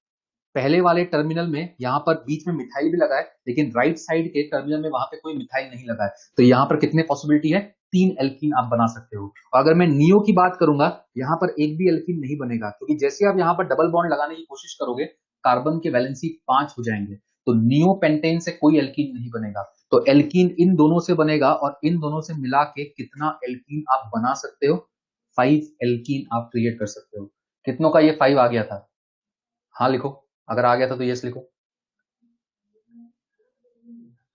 पहले वाले टर्मिनल में यहां पर बीच में मिथाइल भी लगा है, लेकिन राइट साइड के टर्मिनल में वहां पे कोई मिथाइल नहीं लगा है। तो यहां पर कितने पॉसिबिलिटी है, 3 एल्कीन आप बना सकते हो। और अगर मैं नियो की बात करूंगा, यहां पर एक भी एल्कीन नहीं बनेगा, क्योंकि जैसे आप यहां पर डबल बॉन्ड लगाने की कोशिश करोगे, कार्बन के वैलेंसी 5 हो जाएंगे, तो नियो पेंटेन से कोई एल्कीन नहीं बनेगा। तो एल्कीन इन दोनों से बनेगा, और इन दोनों से मिला के कितना एल्कीन आप बना सकते हो, 5 एल्कीन आप क्रिएट कर सकते हो। कितनों का ये 5 आ गया था, हाँ लिखो, अगर आ गया था तो यस लिखो।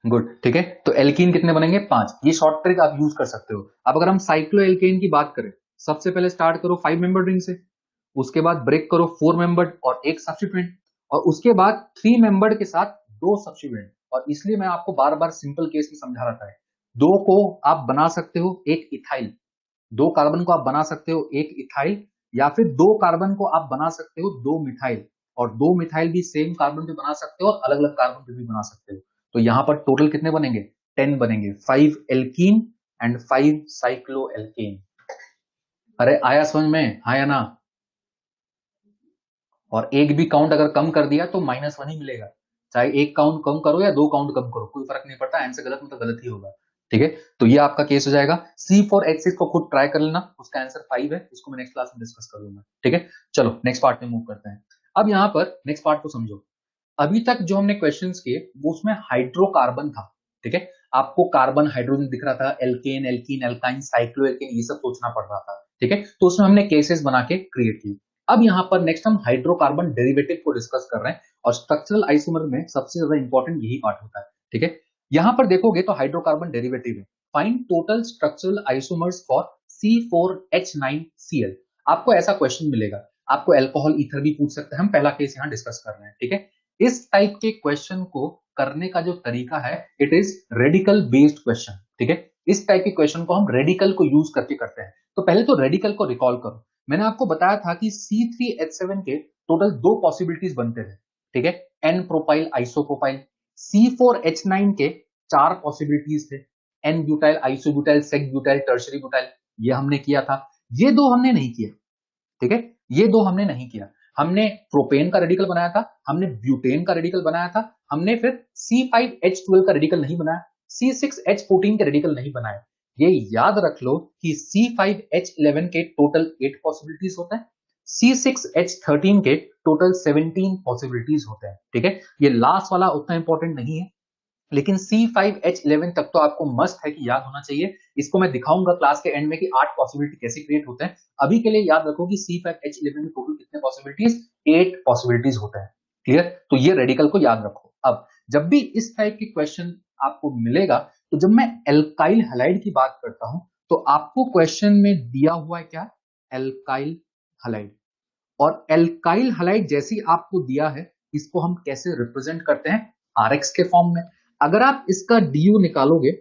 गुड, ठीक है। तो एल्कीन कितने बनेंगे, 5। ये शॉर्ट ट्रिक आप यूज कर सकते हो। अब अगर हम साइक्लो एल्केन की बात करें, सबसे पहले स्टार्ट करो 5 मेंबर रिंग से, उसके बाद ब्रेक करो 4 मेंबर्ड और एक सब्स्टिट्यूएंट, और उसके बाद 3 मेंबर्ड के साथ 2 सब्स्टिट्यूएंट। और इसलिए मैं आपको बार बार सिंपल केस में समझा रहा था, 2 को आप बना सकते हो एक इथाइल, 2 कार्बन को आप बना सकते हो एक इथाइल, या फिर 2 कार्बन को आप बना सकते हो 2 मिथाइल, और 2 मिथाइल भी सेम कार्बन पे बना सकते हो और अलग अलग कार्बन पे भी बना सकते हो। तो यहां पर टोटल कितने बनेंगे, 10 बनेंगे, 5 एल्कीन एंड 5 साइक्लो एल्केन। अरे आया समझ में, हाँ या ना। और एक भी काउंट अगर कम कर दिया तो -1 ही मिलेगा, चाहे एक काउंट कम करो या 2 काउंट कम करो, कोई फर्क नहीं पड़ता, आंसर गलत मतलब गलत ही होगा, ठीक है। तो ये आपका केस हो जाएगा। C4H6 को खुद ट्राई कर लेना, उसका आंसर 5 है, इसको मैं नेक्स्ट क्लास में डिस्कस कर लूंगा, ठीक है। चलो नेक्स्ट पार्ट में मूव करते हैं। अब यहाँ पर नेक्स्ट पार्ट को समझो। अभी तक जो हमने क्वेश्चंस किए वो उसमें हाइड्रोकार्बन था, ठीक है। आपको कार्बन हाइड्रोजन दिख रहा था, alkane alkene alkyne cyclo alkane, ये सब सोचना पड़ रहा था, ठीक है। तो उसमें हमने केसेस बना के क्रिएट किए। अब यहाँ पर नेक्स्ट हम हाइड्रोकार्बन डेरिवेटिव को डिस्कस कर रहे हैं, और स्ट्रक्चरल आइसोमर में सबसे ज्यादा इंपॉर्टेंट यही पार्ट होता है, ठीक है। यहाँ पर देखोगे तो हाइड्रोकार्बन डेरिवेटिव है, find total structural isomers for C4H9Cl। आपको ऐसा क्वेश्चन मिलेगा, आपको अल्कोहल ईथर भी पूछ सकते हैं, हम पहला केस यहाँ डिस्कस कर रहे हैं, ठीक है। इस टाइप के क्वेश्चन को करने का जो तरीका है, it is radical based question, ठीक है। इस टाइप के क्वेश्चन को हम रेडिकल को यूज करके करते हैं। तो पहले तो रेडिकल को रिकॉल करो। मैंने आपको बताया था कि C3H7 के टोटल 2 पॉसिबिलिटीज बनते थे, ठीक है, एन प्रोपाइल आइसोप्रोपाइल। C4H9 के 4 पॉसिबिलिटीज थे, n butyl isobutyl sec butyl tertiary butyl, ये हमने किया था। ये 2 हमने नहीं किया, ठीक है, ये 2 हमने नहीं किया। हमने प्रोपेन का रेडिकल बनाया था, हमने ब्यूटेन का रेडिकल बनाया था, हमने फिर C5H12 का रेडिकल नहीं बनाया, C6H14 के रेडिकल नहीं बनाया। ये याद रख लो कि C5H11 के टोटल 8 पॉसिबिलिटीज होते हैं, C6H13 के टोटल 17 पॉसिबिलिटीज होते हैं, ठीक है। ये लास्ट वाला उतना इंपॉर्टेंट नहीं है, लेकिन C5H11 तक तो आपको मस्ट है कि याद होना चाहिए। इसको मैं दिखाऊंगा क्लास के एंड में कि 8 पॉसिबिलिटी कैसे क्रिएट होते हैं। अभी के लिए याद रखो कि C5H11 में टोटल कितने पॉसिबिलिटीज, 8 पॉसिबिलिटीज होते हैं, क्लियर। तो ये रेडिकल को याद रखो। अब जब भी इस टाइप के क्वेश्चन आपको मिलेगा, तो जब मैं एल्काइल हैलाइड की बात करता हूं, तो आपको क्वेश्चन में दिया हुआ है क्या, एल्काइल हैलाइड। और एल्काइल हैलाइड जैसी आपको दिया है, इसको हम कैसे रिप्रेजेंट करते हैं, आरएक्स के फॉर्म में। अगर आप इसका DU निकालोगे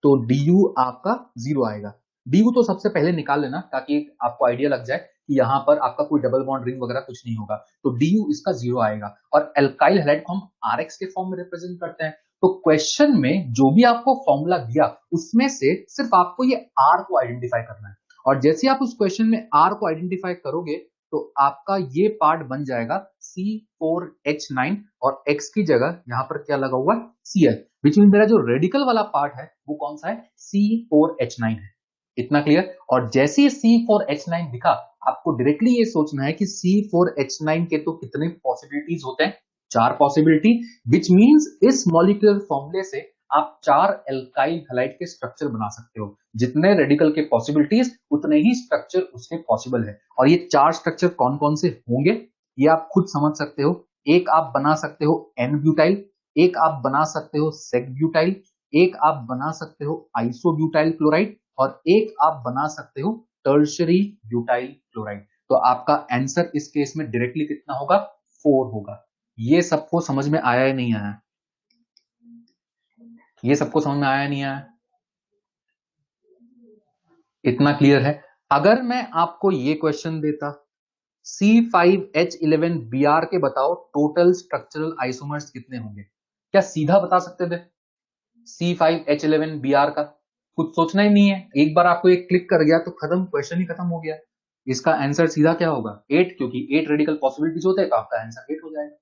तो DU आपका 0 आएगा, DU तो सबसे पहले निकाल लेना ताकि आपको आइडिया लग जाए कि यहाँ पर आपका कोई डबल बॉन्ड रिंग वगैरह कुछ नहीं होगा, तो DU इसका 0 आएगा। और एल्काइल हैलाइड को हम RX के फॉर्म में रिप्रेजेंट करते हैं। तो क्वेश्चन में जो भी आपको फॉर्मूला दिया उसमें से सिर्फ आपको ये R को आइडेंटिफाई करना है, और जैसे आप उस क्वेश्चन में R को आइडेंटिफाई करोगे तो आपका ये पार्ट बन जाएगा C4H9 और X की जगह यहाँ पर क्या लगा हुआ है Cl, विच मीन मेरा जो रेडिकल वाला पार्ट है वो कौन सा है C4H9 है। इतना क्लियर। और जैसे ही C4H9 दिखा आपको डायरेक्टली ये सोचना है कि C4H9 के तो कितने पॉसिबिलिटीज होते हैं, 4 पॉसिबिलिटी, विच मींस इस मॉलिक्यूलर फॉर्मूले से आप 4 एल्काइल हैलाइड के स्ट्रक्चर बना सकते हो। जितने रेडिकल के पॉसिबिलिटीज उतने ही स्ट्रक्चर उसके पॉसिबल है। और ये 4 स्ट्रक्चर कौन कौन से होंगे ये आप खुद समझ सकते हो। एक आप बना सकते हो एन ब्यूटाइल, एक आप बना सकते हो सेक ब्यूटाइल, एक आप बना सकते हो आइसोब्यूटाइल क्लोराइड, और एक आप बना सकते हो टर्शरी ब्यूटाइल क्लोराइड। तो आपका आंसर इस केस में डायरेक्टली कितना होगा 4 होगा। ये सबको समझ में आया या नहीं आया? ये सबको समझ में आया नहीं आया? इतना क्लियर है। अगर मैं आपको ये क्वेश्चन देता C5H11Br के बताओ टोटल स्ट्रक्चरल आइसोमर्स कितने होंगे, क्या सीधा बता सकते थे C5H11Br का? कुछ सोचना ही नहीं है, एक बार आपको एक क्लिक कर गया तो खत्म, क्वेश्चन ही खत्म हो गया। इसका आंसर सीधा क्या होगा 8, क्योंकि 8 रेडिकल पॉसिबिलिटीज होते हैं तो आपका आंसर 8 हो जाएगा।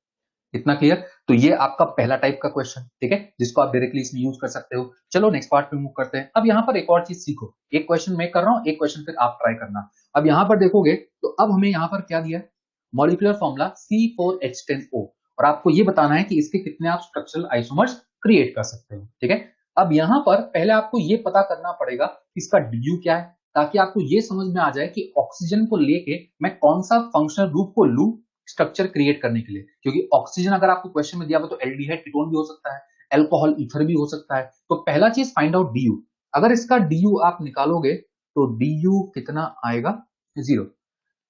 इतना क्लियर। तो ये आपका पहला टाइप का क्वेश्चन, ठीक है, जिसको आप डायरेक्टली इसमें यूज कर सकते हो। चलो नेक्स्ट पार्ट पे मूव करते हैं। अब यहाँ पर एक और चीज सीखो, एक क्वेश्चन मैं कर रहा हूँ, एक क्वेश्चन फिर आप ट्राई करना। अब यहाँ पर देखोगे तो अब हमें यहाँ पर क्या दिया है, मॉलिक्यूलर फॉर्मूला C4H10O, और आपको ये बताना है कि इसके कितने आप स्ट्रक्चरल आइसोमर्स क्रिएट कर सकते हो, ठीक है। अब यहाँ पर पहले आपको ये पता करना पड़ेगा इसका DU क्या है, ताकि आपको ये समझ में आ जाए कि ऑक्सीजन को लेके मैं कौन सा फंक्शनल ग्रुप को लू स्ट्रक्चर क्रिएट करने के लिए। क्योंकि ऑक्सीजन अगर आपको क्वेश्चन में दिया हुआ तो एल्डिहाइड कीटोन भी हो सकता है, अल्कोहल ईथर भी हो सकता है। तो पहला चीज फाइंड आउट DU। अगर इसका DU आप निकालोगे तो DU कितना आएगा 0।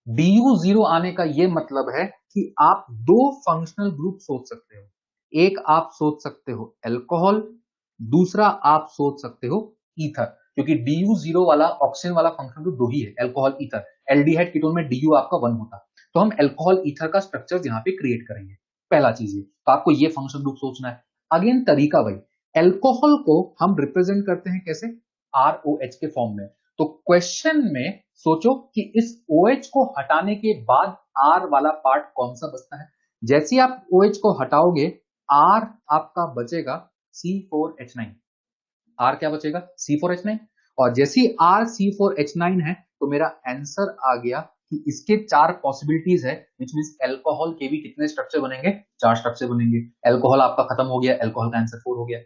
DU 0 आने का ये मतलब है कि आप दो फंक्शनल ग्रुप सोच सकते हो। एक आप सोच सकते हो अल्कोहल, दूसरा आप सोच सकते हो ईथर, क्योंकि DU 0 वाला ऑक्सीजन वाला फंक्शनल ग्रुप दो ही है, अल्कोहल ईथर। एल्डिहाइड कीटोन में DU आपका 1 होता, तो हम अल्कोहल ईथर का स्ट्रक्चर यहाँ पे क्रिएट करेंगे। पहला चीज ये, तो आपको ये फंक्शनल ग्रुप सोचना है। अगेन तरीका वही, अल्कोहल को हम रिप्रेजेंट करते हैं कैसे, ROH के फॉर्म में। तो क्वेश्चन में सोचो कि इस OH को हटाने के बाद R वाला पार्ट कौन सा बचता है। जैसे आप OH को हटाओगे R आपका बचेगा C4H9। R क्या बचेगा C4H9। और जैसे ही R C4H9 है तो मेरा आंसर आ गया कि इसके 4 पॉसिबिलिटीज है, विच मींस अल्कोहल के भी कितने स्ट्रक्चर बनेंगे, 4 स्ट्रक्चर बनेंगे। अल्कोहल आपका खत्म हो गया, अल्कोहल का आंसर 4 हो गया।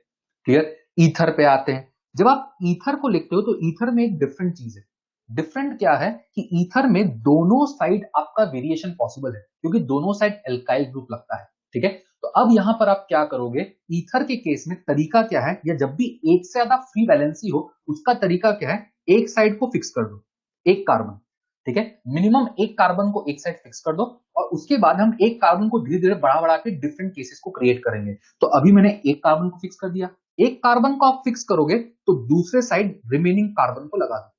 क्लियर। ईथर पे आते हैं। जब आप ईथर को लिखते हो तो ईथर में एक डिफरेंट चीज है। डिफरेंट क्या है कि ईथर में दोनों साइड आपका वेरिएशन पॉसिबल है, क्योंकि दोनों साइड एल्काइल ग्रुप लगता है, ठीक है। तो अब यहां पर आप क्या करोगे, ईथर के केस में तरीका क्या है, या जब भी एक से ज्यादा फ्री वैलेंसी हो उसका तरीका क्या है, एक साइड को फिक्स कर दो, एक कार्बन, ठीक है, मिनिमम एक कार्बन को एक साइड फिक्स कर दो, और उसके बाद हम एक कार्बन को धीरे धीरे बढ़ा बढ़ा के डिफरेंट केसेस को क्रिएट करेंगे। तो अभी मैंने एक कार्बन को फिक्स कर दिया, एक कार्बन को आप फिक्स करोगे तो दूसरे साइड रिमेनिंग कार्बन को लगा दो,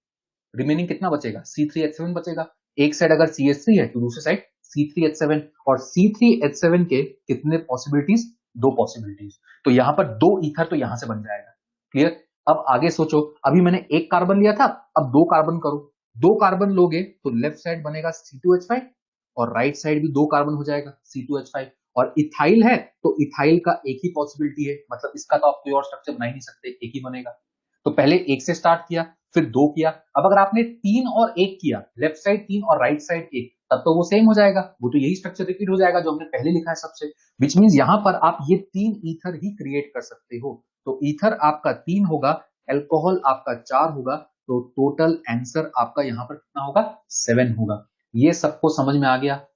रिमेनिंग कितना बचेगा C3H7 बचेगा। एक साइड अगर CH3 है तो दूसरी साइड C3H7, और C3H7 के कितने पॉसिबिलिटीज, 2 पॉसिबिलिटीज। तो यहां पर 2 ईथर तो यहां से बन जाएगा। क्लियर। अब आगे सोचो, अभी मैंने एक कार्बन लिया था, अब 2 कार्बन करो, 2 कार्बन लोगे तो लेफ्ट साइड बनेगा C2H5 और राइट साइड भी 2 कार्बन हो जाएगा C2H5। और इथाइल है तो इथाइल का एक ही पॉसिबिलिटी है, मतलब इसका तो आप कोई और स्ट्रक्चर बना ही नहीं सकते, एक ही बनेगा। तो पहले एक से स्टार्ट किया, फिर 2 किया। अब अगर आपने 3 और 1 किया, लेफ्ट साइड 3 और राइट साइड 1, तब तो वो सेम हो जाएगा, वो तो यही स्ट्रक्चर रिपीट हो जाएगा जो हमने पहले लिखा है सबसे। विच मींस यहां पर आप ये 3 ईथर ही क्रिएट कर सकते हो। तो ईथर आपका 3 होगा, अल्कोहल आपका 4 होगा, तो टोटल आंसर आपका यहां पर कितना होगा 7 होगा। ये सबको समझ में आ गया,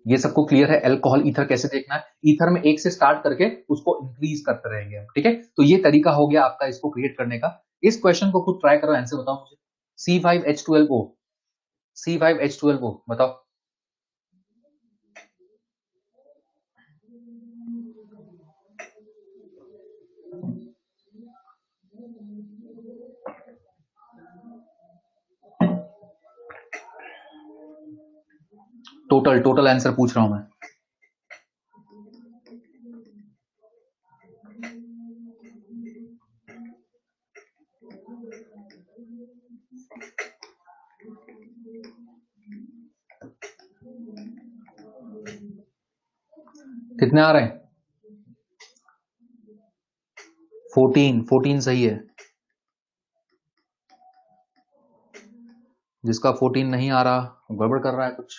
ये सबको क्लियर है अल्कोहल ईथर कैसे देखना है। ईथर में एक से स्टार्ट करके उसको इंक्रीज करते रहेंगे हम, ठीक है। तो ये तरीका हो गया आपका इसको क्रिएट करने का। इस क्वेश्चन को खुद ट्राई करो, आंसर बताओ मुझे। C5H12O, C5H12O बताओ। टोटल आंसर पूछ रहा हूं मैं। कितने आ रहे हैं? 14 सही है। जिसका 14 नहीं आ रहा गड़बड़ कर रहा है कुछ।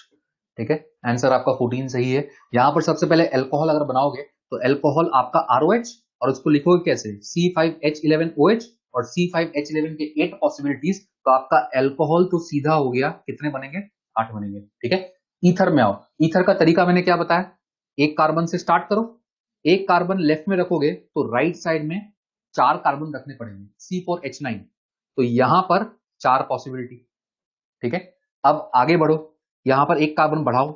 ठीक है, आंसर आपका 14 सही है। यहां पर सबसे पहले अल्कोहल अगर बनाओगे तो अल्कोहल आपका ROH, और उसको लिखोगे कैसे? C5H11OH और C5H11 के 8 पॉसिबिलिटीज, तो आपका अल्कोहल तो सीधा हो गया, कितने बनेंगे? 8 बनेंगे। ठीक है, ईथर में आओ। ईथर का तरीका मैंने क्या बताया? एक कार्बन से स्टार्ट करो, एक कार्बन लेफ्ट में रखोगे तो राइट साइड में 4 कार्बन रखने पड़ेंगे, C4H9, तो यहां पर 4 पॉसिबिलिटी। ठीक है, अब आगे बढ़ो, यहां पर एक कार्बन बढ़ाओ,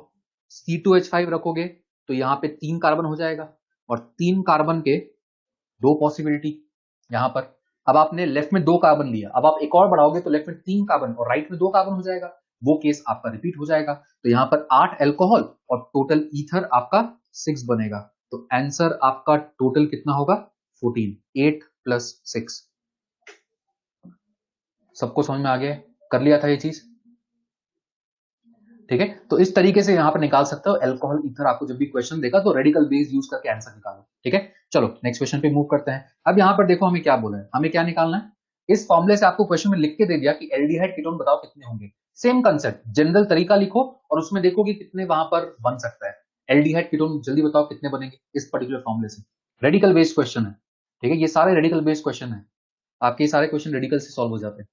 C2H5 रखोगे तो यहां पे 3 कार्बन हो जाएगा, और 3 कार्बन के 2 पॉसिबिलिटी यहां पर। अब आपने लेफ्ट में 2 कार्बन लिया, अब आप एक और बढ़ाओगे तो लेफ्ट में 3 कार्बन और राइट में 2 कार्बन हो जाएगा, वो केस आपका रिपीट हो जाएगा। तो यहां पर 8 अल्कोहल और टोटल ईथर आपका 6 बनेगा। तो आंसर आपका टोटल कितना होगा? 14। 8 + 6। सबको समझ में आ गया? कर लिया था ये चीज? ठीक है, तो इस तरीके से यहां पर निकाल सकते हो अल्कोहल ईथर। आपको जब भी क्वेश्चन देगा तो रेडिकल बेस यूज करके आंसर निकालो। ठीक है, चलो नेक्स्ट क्वेश्चन पे मूव करते हैं। अब यहां पर देखो हमें क्या बोला है, हमें क्या निकालना है। इस फॉर्मूले से आपको क्वेश्चन में लिख के दे दिया कि एल्डिहाइड कीटोन बताओ कितने होंगे। सेम कंसेप्ट, जनरल तरीका लिखो और उसमें देखो कि कितने वहां पर बन सकता है। एल्डिहाइड कीटोन जल्दी बताओ कितने बनेंगे इस पर्टिकुलर फॉर्मूले से। रेडिकल बेस्ड क्वेश्चन है। ठीक है, ये सारे रेडिकल बेस्ड क्वेश्चन है, आपके सारे क्वेश्चन रेडिकल से सॉल्व हो जाते हैं।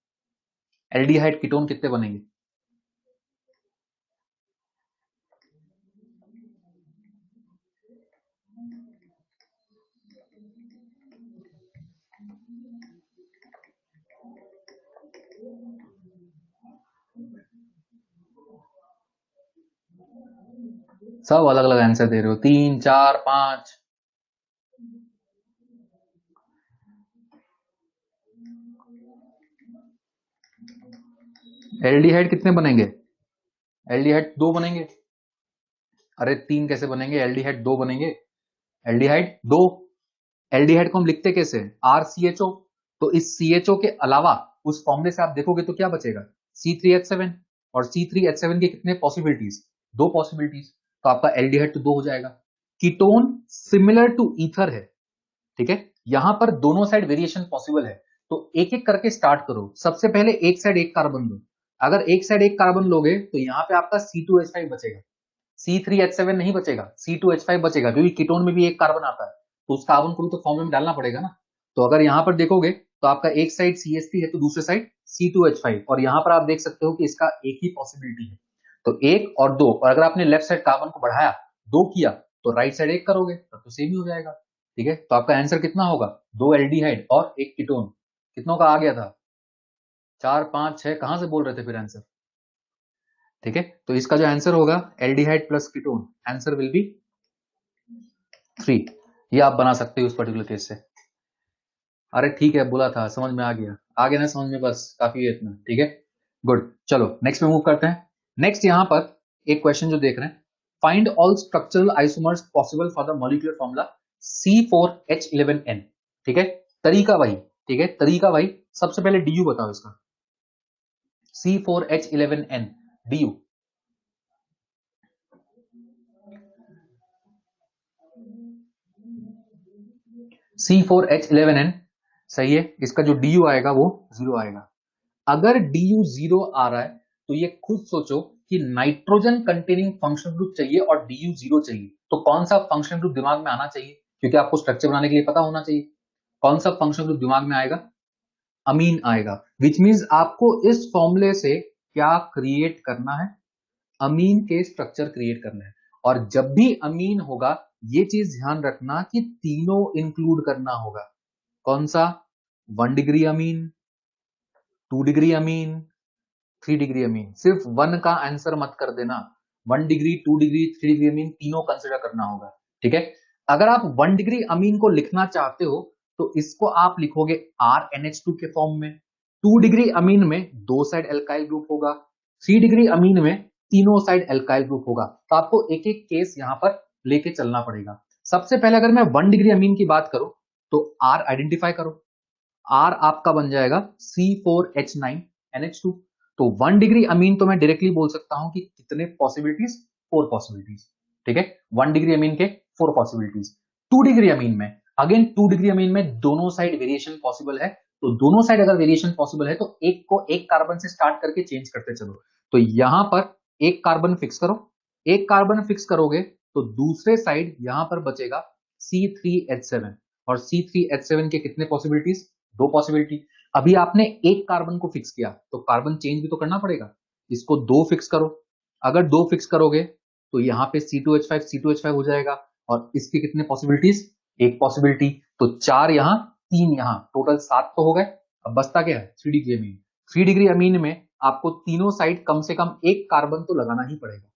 एल्डिहाइड कीटोन कितने बनेंगे? सब अलग अलग आंसर दे रहे हो, 3 4 5। एल्डिहाइड कितने बनेंगे? एल्डिहाइड 2 बनेंगे। अरे 3 कैसे बनेंगे? एल्डिहाइड 2 बनेंगे। एल्डिहाइड 2। एल्डिहाइड को हम लिखते कैसे? RCHO। तो इस CHO के अलावा उस फॉर्मूले से आप देखोगे तो क्या बचेगा? C3H7, और C3H7 के कितने पॉसिबिलिटीज? 2 पॉसिबिलिटीज, तो आपका एल्डिहाइड तो 2 हो जाएगा। कीटोन सिमिलर टू ईथर है। ठीक है, यहां पर दोनों साइड वेरिएशन पॉसिबल है, तो एक एक करके स्टार्ट करो। सबसे पहले एक साइड एक कार्बन लो, अगर एक साइड एक कार्बन लोगे तो यहां पे आपका C2H5 बचेगा, C3H7 नहीं बचेगा, C2H5 बचेगा, क्योंकि कीटोन में भी एक कार्बन आता है, तो उस कार्बन को भी तो फॉर्मूले में डालना पड़ेगा ना। तो अगर यहां पर देखोगे तो आपका एक साइड CH3 है तो दूसरे साइड C2H5, और यहां पर आप देख सकते हो कि इसका एक ही पॉसिबिलिटी है, तो 1 और 2, और अगर आपने लेफ्ट साइड कार्बन को बढ़ाया 2 किया तो राइट साइड 1 करोगे तब तो सेम ही हो जाएगा। ठीक है, तो आपका आंसर कितना होगा? 2 एल्डिहाइड और 1 कीटोन। कितनों का आ गया था? 4 5 6, कहां से बोल रहे थे फिर आंसर? ठीक है, तो इसका जो आंसर होगा aldehyde plus ketone, answer will be 3। ये आप बना सकते हो उस पर्टिकुलर केस से। अरे ठीक है, बोला था, समझ में आ गया, आ गया ना समझ में, बस काफी है इतना। ठीक है, गुड। चलो नेक्स्ट पे मूव करते हैं। नेक्स्ट यहां पर एक क्वेश्चन जो देख रहे हैं, find all structural isomers possible for the molecular formula C4H11N। ठीक है, तरीका वही। ठीक है, तरीका वही। सबसे पहले DU बताओ इसका, C4H11N DU। C4H11N सही है, इसका जो DU आएगा वो 0 आएगा। अगर DU 0 आ रहा है तो ये खुद सोचो कि नाइट्रोजन कंटेनिंग फंक्शनल ग्रुप चाहिए और DU 0 चाहिए, तो कौन सा फंक्शनल ग्रुप दिमाग में आना चाहिए? क्योंकि आपको स्ट्रक्चर बनाने के लिए पता होना चाहिए कौन सा फंक्शनल ग्रुप दिमाग में आएगा। अमीन आएगा, विच मींस आपको इस फॉर्मूले से क्या क्रिएट करना है? अमीन के स्ट्रक्चर क्रिएट करना है। और जब भी अमीन होगा ये चीज ध्यान रखना कि तीनों इंक्लूड करना होगा। कौन सा? 1 degree amine, 2 degree amine, 3 degree amine. सिर्फ 1 का आंसर मत कर देना, 1 डिग्री, 2 डिग्री, 3 डिग्री अमीन तीनों कंसिडर करना होगा। ठीक है, अगर आप 1 डिग्री अमीन को लिखना चाहते हो तो इसको आप लिखोगे RNH2 के फॉर्म में। 2 डिग्री अमीन में 2 साइड एल्काइल ग्रुप होगा, 3 डिग्री अमीन में तीनों साइड एल्काइल ग्रुप होगा। तो आपको एक एक केस यहां पर लेके चलना पड़ेगा। सबसे पहले अगर मैं 1 डिग्री अमीन की बात करूं तो R आइडेंटिफाई करो। R आपका बन जाएगा C4H9NH2। तो 1 डिग्री अमीन तो मैं डायरेक्टली बोल सकता हूं कि कितने पॉसिबिलिटीज, 4 पॉसिबिलिटीज, ठीक है। 1 डिग्री अमीन के 4 पॉसिबिलिटीज। 2 डिग्री अमीन में अगेन 2 डिग्री अमीन में दोनों साइड वेरिएशन पॉसिबल है। तो दोनों साइड अगर वेरिएशन पॉसिबल है तो एक को एक कार्बन से स्टार्ट करके चेंज करते चलो। तो यहां पर एक कार्बन फिक्स करो, एक कार्बन फिक्स करोगे तो दूसरे साइड यहां पर बचेगा C3H7। और C3H7 के कितने पॉसिबिलिटीज, 2 पॉसिबिलिटी। अभी आपने एक कार्बन को फिक्स किया तो कार्बन चेंज भी तो करना पड़ेगा, इसको 2 फिक्स करो। अगर 2 फिक्स करोगे तो यहाँ पे C2H5 हो जाएगा। और इसकी कितने पॉसिबिलिटीज, एक पॉसिबिलिटी। तो 4 यहां 3 यहां, टोटल 7 तो हो गए। अब बचता क्या है, 3 डिग्री अमीन। 3 डिग्री अमीन में आपको तीनों साइड कम से कम एक कार्बन तो लगाना ही पड़ेगा।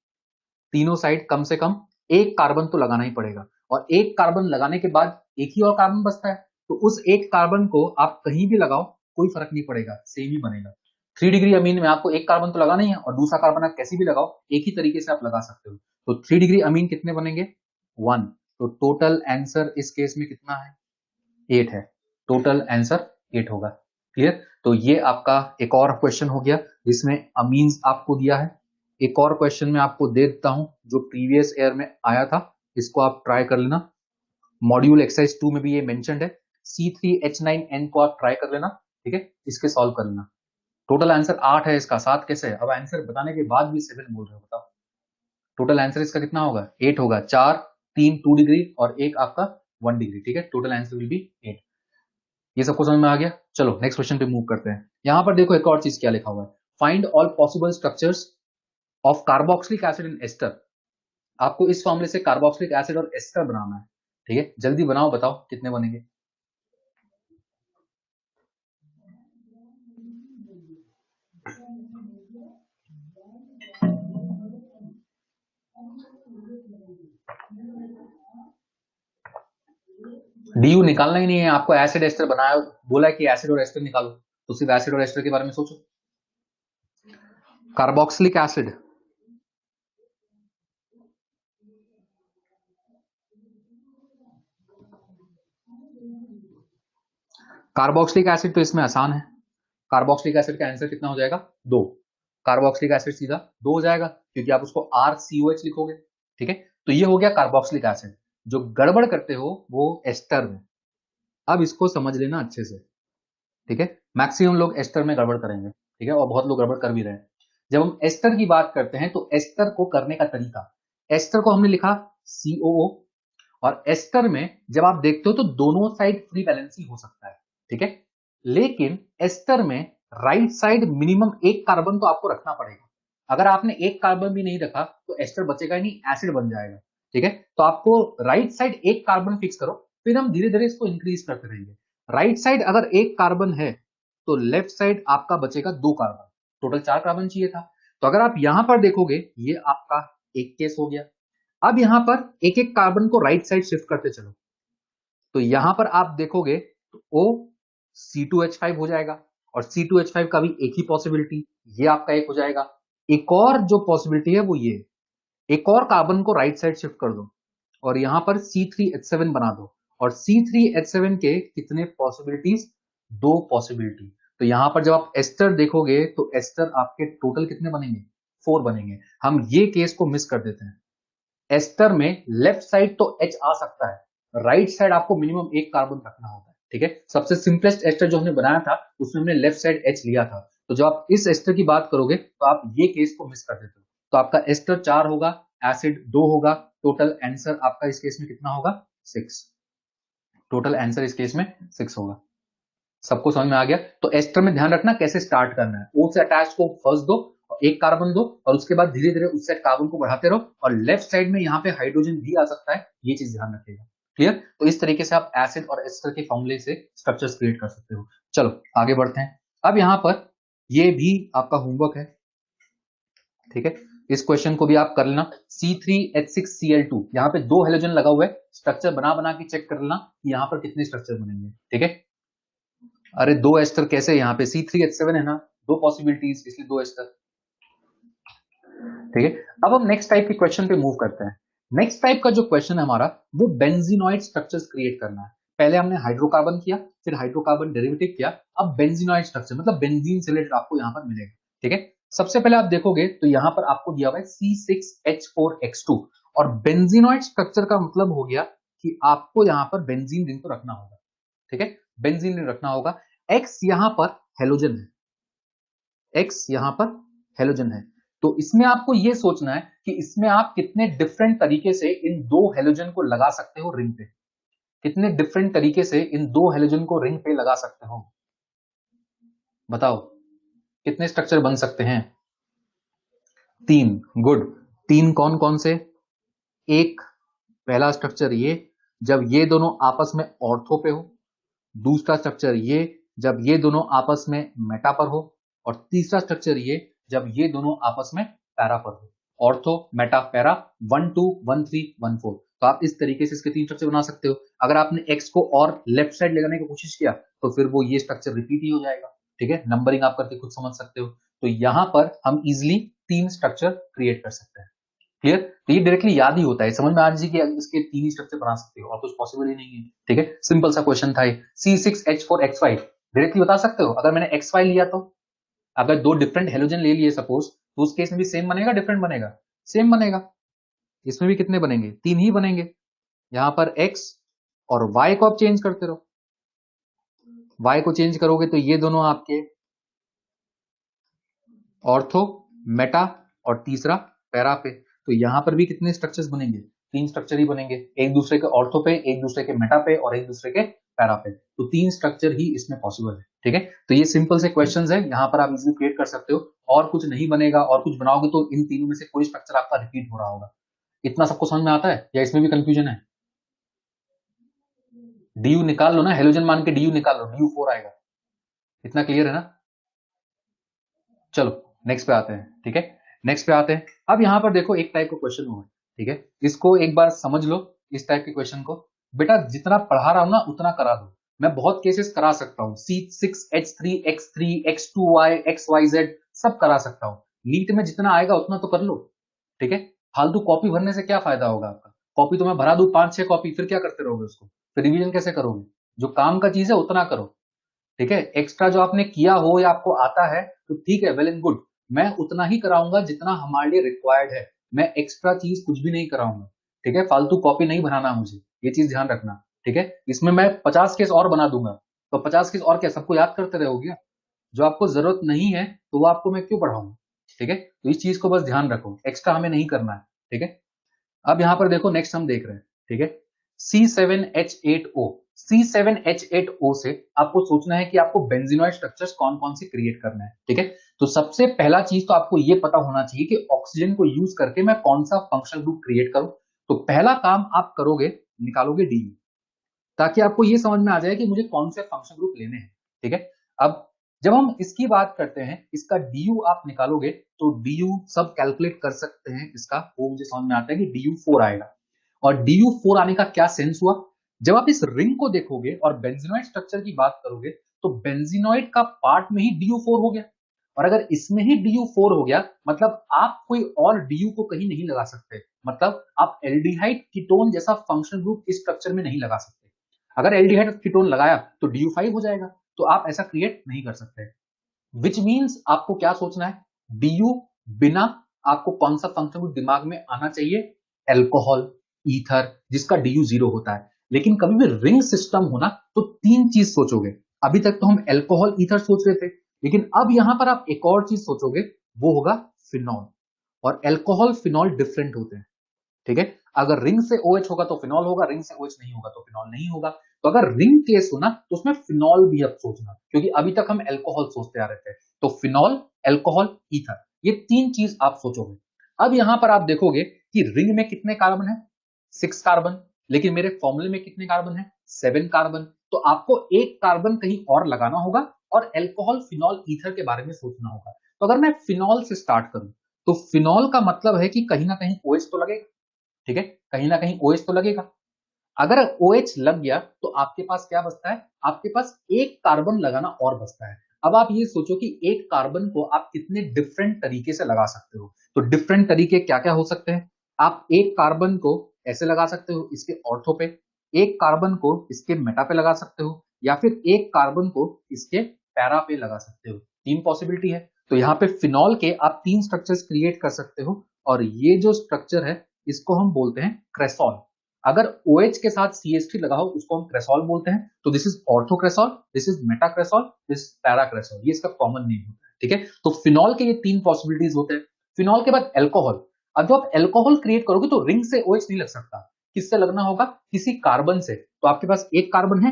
तीनों साइड कम से कम एक कार्बन तो लगाना ही पड़ेगा। और एक कार्बन लगाने के बाद एक ही और कार्बन बचता है, तो उस एक कार्बन को आप कहीं भी लगाओ कोई फर्क नहीं पड़ेगा, सेम ही बनेगा। 3 डिग्री अमीन में आपको एक कार्बन तो लगाना ही है और दूसरा कार्बन आप कैसे भी लगाओ एक ही तरीके से आप लगा सकते हो। तो 3 डिग्री अमीन कितने बनेंगे, 1। तो टोटल आंसर इस केस में कितना है, 8 है। टोटल आंसर 8 होगा। क्लियर। तो ये आपका एक और क्वेश्चन हो गया जिसमें अमीन्स आपको दिया है। एक और क्वेश्चन मैं आपको दे देता हूं जो प्रीवियस ईयर में आया था, इसको आप ट्राई कर लेना। मॉड्यूल एक्सरसाइज 2 में भी ये मेंशन्ड है। C3H9N को आप ट्राई कर लेना, ठीक है, इसके सॉल्व कर लेना। टोटल आंसर 8 है इसका, 7 कैसे है। अब आंसर बताने के बाद भी 7 बोल रहे हो, बताओ। टोटल आंसर इसका कितना होगा, 8 होगा। 4, 3 2 डिग्री और एक आपका 1 डिग्री, ठीक है। Total answer will be 8। ये सबको समझ में आ गया। चलो नेक्स्ट क्वेश्चन पे मूव करते हैं। यहां पर देखो एक और चीज क्या लिखा हुआ है, find all possible structures of carboxylic acid and ester. आपको इस फॉर्मूले से कार्बोक्सिलिक एसिड और एस्टर बनाना है, ठीक है। जल्दी बनाओ, बताओ कितने बनेंगे। डीयू निकालना ही नहीं है आपको, एसिड एस्टर बनाया, बोला है कि एसिड और एस्टर निकालो, तो सिर्फ एसिड और एस्टर के बारे में सोचो। कार्बोक्सिलिक एसिड, कार्बोक्सिलिक एसिड तो इसमें आसान है। कार्बोक्सिलिक एसिड का आंसर कितना हो जाएगा, 2। कार्बोक्सिलिक एसिड सीधा 2 हो जाएगा क्योंकि आप उसको RCOH लिखोगे, ठीक है। तो ये हो गया कार्बोक्सिलिक एसिड। जो गड़बड़ करते हो वो एस्टर में, अब इसको समझ लेना अच्छे से, ठीक है। मैक्सिमम लोग एस्टर में गड़बड़ करेंगे, ठीक है, और बहुत लोग गड़बड़ कर भी रहे हैं। जब हम एस्टर की बात करते हैं तो एस्टर को करने का तरीका, एस्टर को हमने लिखा COO। और एस्टर में जब आप देखते हो तो दोनों साइड फ्री बैलेंसिंग हो सकता है, ठीक है। लेकिन एस्टर में राइट साइड मिनिमम एक कार्बन तो आपको रखना पड़ेगा। अगर आपने एक कार्बन भी नहीं रखा तो एस्टर बचेगा ही नहीं, एसिड बन जाएगा, ठीक है। तो आपको राइट साइड एक कार्बन फिक्स करो, फिर हम धीरे धीरे इसको इंक्रीज करते रहेंगे। राइट साइड अगर एक कार्बन है तो लेफ्ट साइड आपका बचेगा 2 कार्बन, टोटल 4 कार्बन चाहिए था। तो अगर आप यहां पर देखोगे ये आपका एक केस हो गया। अब यहां पर एक एक कार्बन को राइट साइड शिफ्ट करते चलो, तो यहां पर आप देखोगे तो O C2H5 हो जाएगा और C2H5 का भी एक ही पॉसिबिलिटी, ये आपका एक हो जाएगा। एक और जो पॉसिबिलिटी है वो ये, एक और कार्बन को राइट साइड शिफ्ट कर दो और यहां पर C3H7 बना दो। और C3H7 के कितने पॉसिबिलिटीज, 2 पॉसिबिलिटी। तो यहां पर जब आप एस्टर देखोगे तो एस्टर आपके टोटल कितने बनेंगे, 4 बनेंगे। हम ये केस को मिस कर देते हैं। एस्टर में लेफ्ट साइड तो H आ सकता है, राइट साइड आपको मिनिमम एक कार्बन रखना होता है, ठीक है। सबसे सिंपलेस्ट एस्टर जो हमने बनाया था उसमें हमने लेफ्ट साइड H लिया था। तो जब आप इस एस्टर की बात करोगे तो आप ये केस को मिस कर देते हो। तो आपका एस्टर 4 होगा, एसिड 2 होगा। टोटल आंसर आपका इस केस में कितना होगा, 6। टोटल आंसर इस केस में 6 होगा। सबको समझ में आ गया। तो एस्टर में ध्यान रखना कैसे स्टार्ट करना है, O से अटैच को फर्स्ट दो, एक कार्बन दो और उसके बाद धीरे धीरे उस साइड कार्बन को बढ़ाते रहो और लेफ्ट साइड में यहाँ पे हाइड्रोजन भी आ सकता है, ये चीज ध्यान रखिएगा। क्लियर। तो इस तरीके से आप एसिड और एस्टर के फॉर्मूले से स्ट्रक्चर्स क्रिएट कर सकते हो। चलो आगे बढ़ते हैं। अब यहाँ पर ये भी आपका होमवर्क है, ठीक है। इस क्वेश्चन को भी आप कर लेना। C3H6Cl2, यहाँ पे 2 हेलोजन लगा हुआ है, स्ट्रक्चर बना बना के चेक कर लेना कि यहाँ पर कितने स्ट्रक्चर बनेंगे, ठीक है। अरे 2 एस्टर कैसे, यहाँ पे C3H7 है ना, 2 पॉसिबिलिटीज इसलिए 2 एस्टर। ठीक है, अब हम नेक्स्ट टाइप के क्वेश्चन पे मूव करते हैं। नेक्स्ट टाइप का जो क्वेश्चन है हमारा, वो बेंजीनॉइड स्ट्रक्चर्स क्रिएट करना है। पहले हमने हाइड्रोकार्बन किया, फिर हाइड्रोकार्बन डेरिवेटिव किया, अब बेंजीनॉइड स्ट्रक्चर मतलब बेंजीन से रिलेटेड आपको यहां पर मिलेगा। ठीक है, सबसे पहले आप देखोगे तो यहां पर आपको दिया हुआ है C6H4X2, और बेंजीनॉइड स्ट्रक्चर का मतलब हो गया कि आपको यहां पर बेंजीन रिंग तो रखना होगा। ठीक है, बेंजीन रिंग रखना होगा। एक्स यहां पर हेलोजन है, एक्स यहां पर हेलोजन है, तो इसमें आपको यह सोचना है कि इसमें आप कितने डिफरेंट तरीके से इन दो हेलोजन को लगा सकते हो रिंग पे, कितने डिफरेंट तरीके से इन दो हेलोजन को रिंग पे लगा सकते हो, बताओ कितने स्ट्रक्चर बन सकते हैं? 3। गुड। 3 कौन कौन से? एक, पहला स्ट्रक्चर ये, जब ये दोनों आपस में ऑर्थो पे हो। दूसरा स्ट्रक्चर ये, जब ये दोनों आपस में मेटा पर हो। और तीसरा स्ट्रक्चर ये, जब ये दोनों आपस में पैरा पर हो। Ortho, Meta, para, 1 2 1 3 1 4। तो आप इस तरीके से इसके 3 स्ट्रक्चर बना सकते हो। अगर आपने एक्स को और लेफ्ट साइड लगाने की कोशिश किया तो फिर वो ये स्ट्रक्चर रिपीट ही हो जाएगा। ठीक है, नंबरिंग आप करके खुद समझ सकते हो। तो यहां पर हम इजिली 3 स्ट्रक्चर क्रिएट कर सकते हैं। क्लियर? तो ये डायरेक्टली याद ही होता है, समझ में आ जाए कि इसके 3 ही स्ट्रक्चर बना सकते हो और कुछ पॉसिबल ही नहीं है। ठीक है, सिंपल सा क्वेश्चन था ये। C6H4XY डायरेक्टली बता सकते हो। अगर मैंने XY लिया तो, अगर दो डिफरेंट हेलोजन ले लिए सपोज, तो उस केस में भी सेम बनेगा डिफरेंट बनेगा? सेम बनेगा। इसमें भी कितने बनेंगे? 3 ही बनेंगे। यहां पर X और Y को आप चेंज करते रहो। Y को चेंज करोगे तो ये दोनों आपके ऑर्थो, मेटा और तीसरा पैरा पे। तो यहां पर भी कितने स्ट्रक्चर्स बनेंगे? 3 स्ट्रक्चर ही बनेंगे, एक दूसरे के ऑर्थो पे, एक दूसरे के मेटा पे और एक दूसरे के पैरा पे। तो 3 स्ट्रक्चर ही इसमें पॉसिबल है। ठीक है, तो ये सिंपल से क्वेश्चंस है, यहां पर आप इजीली क्रिएट कर सकते हो। और कुछ नहीं बनेगा, और कुछ बनाओगे तो इन तीनों में से कोई स्ट्रक्चर आपका रिपीट हो रहा होगा। इतना सबको समझ में आता है या इसमें भी कंफ्यूजन है? DU निकाल लो ना, हेलोजन मान के DU निकाल लो, DU4 आएगा। इतना क्लियर है ना? चलो नेक्स्ट पे आते हैं। ठीक है, नेक्स्ट पे आते हैं। अब यहां पर देखो एक टाइप का क्वेश्चन हुआ है। ठीक है, इसको एक बार समझ लो, इस टाइप के क्वेश्चन को। बेटा जितना पढ़ा रहा हूं ना उतना करा दो। मैं बहुत केसेस करा सकता हूं, C6H3X3 X2Y XYZ सब करा सकता हूं। नीट में जितना आएगा उतना तो कर लो। ठीक है, फालतू कॉपी भरने से क्या फायदा होगा आपका? कॉपी तो मैं भरा दूं 5-6 कॉपी, फिर क्या करते रहोगे उसको? फिर रिवीजन कैसे करोगे? जो काम का चीज है उतना करो। ठीक है, एक्स्ट्रा जो आपने किया हो या आपको आता है तो ठीक है, वेल एंड गुड। मैं उतना ही कराऊंगा जितना हमारे लिए रिक्वायर्ड है। मैं एक्स्ट्रा चीज कुछ भी नहीं कराऊंगा। ठीक है, फालतू कॉपी नहीं बनाना मुझे, ये चीज ध्यान रखना। ठीक है, इसमें मैं 50 केस और बना दूंगा, तो 50 केस और क्या सबको याद करते रहोगे? जो आपको जरूरत नहीं है तो वो आपको मैं क्यों पढ़ाऊंगा? ठीक है, तो इस चीज को बस ध्यान रखो, एक्स्ट्रा हमें नहीं करना है। ठीक है, अब यहां पर देखो नेक्स्ट हम देख रहे हैं। ठीक है, C7H8O। C7H8O से आपको सोचना है कि आपको बेंजीनॉइड स्ट्रक्चर्स कौन कौन से क्रिएट करना है। ठीक है, तो सबसे पहला चीज तो आपको यह पता होना चाहिए कि ऑक्सीजन को यूज करके मैं कौन सा फंक्शनल ग्रुप क्रिएट करूं। तो पहला काम आप करोगे, निकालोगे DU, ताकि आपको यह समझ में आ जाए कि मुझे कौन से फंक्शनल ग्रुप लेने हैं। ठीक है, अब जब हम इसकी बात करते हैं, इसका DU आप निकालोगे तो DU सब कैलकुलेट कर सकते हैं। इसका वो मुझे समझ में आता है कि DU4 आएगा। और DU4 आने का क्या सेंस हुआ? जब आप इस रिंग को देखोगे और बेंजीनॉइड स्ट्रक्चर की बात करोगे तो बेंजीनॉइड का पार्ट में ही DU4 हो गया। और अगर इसमें ही DU4 हो गया मतलब आप कोई और DU को कहीं नहीं लगा सकते। मतलब आप एल्डिहाइड कीटोन जैसा फंक्शनल ग्रुप इस स्ट्रक्चर में नहीं लगा सकते। अगर एल्डिहाइड कीटोन लगाया तो DU5 हो जाएगा, तो आप ऐसा क्रिएट नहीं कर सकते। विच मीन्स आपको क्या सोचना है? DU बिना आपको कौन सा फंक्शन ग्रुप दिमाग में आना चाहिए? एल्कोहल, ईथर, जिसका DU 0 होता है। लेकिन कभी भी रिंग सिस्टम होना तो 3 चीज सोचोगे। अभी तक तो हम एल्कोहल, ईथर सोच रहे थे, लेकिन अब यहां पर आप एक और चीज सोचोगे, वो होगा फिनॉल। और एल्कोहल फिनॉल डिफरेंट होते हैं। ठीक है, अगर रिंग से OH होगा तो फिनॉल होगा, रिंग से OH नहीं होगा तो फिनॉल नहीं होगा। तो अगर रिंग केस हो ना तो उसमें फिनॉल भी अब सोचना, क्योंकि अभी तक हम एल्कोहल सोचते आ रहे थे। तो फिनॉल, एल्कोहल, ईथर, ये 3 चीज आप सोचोगे। अब यहां पर आप देखोगे कि रिंग में कितने कार्बन है? 6 कार्बन। लेकिन मेरे फॉर्मूले में कितने कार्बन है? 7 कार्बन। तो आपको एक कार्बन कहीं और लगाना होगा और एल्कोहल, फिनॉल, ईथर के बारे में सोचना होगा। तो अगर मैं फिनॉल से स्टार्ट करूं तो फिनॉल का मतलब है कि कहीं ना कहीं OH तो लगेगा। ठीक है, कहीं ना कहीं OH तो लगेगा। अगर OH लग गया तो आपके पास क्या बचता है? आपके पास एक कार्बन लगाना और बचता है। अब आप ये सोचो कि एक कार्बन को आप कितने डिफरेंट तरीके से लगा सकते हो। तो डिफरेंट तरीके क्या क्या हो सकते हैं? आप एक कार्बन को ऐसे लगा सकते हो इसके ऑर्थो पे, एक कार्बन को इसके मेटा पे लगा सकते हो, या फिर एक कार्बन को इसके पैरा पे लगा सकते हो। तीन पॉसिबिलिटी है। तो यहाँ पे फिनॉल के आप तीन स्ट्रक्चर्स क्रिएट कर सकते हो, और ये जो स्ट्रक्चर है इसको हम बोलते हैं क्रेसॉल। अगर OH के साथ CH3 लगाओ उसको हम क्रेसॉल बोलते हैं। तो this is orthocresol, this is metacresol, this paracresol, ये इसका कॉमन नेम होता है। ठीक है, तो फिनॉल के ये तीन पॉसिबिलिटीज होते हैं। फिनॉल के बाद एल्कोहल। अब जब आप एल्कोहल क्रिएट करोगे तो रिंग से OH नहीं लग सकता, किससे लगना होगा? किसी कार्बन से। तो आपके पास एक कार्बन है,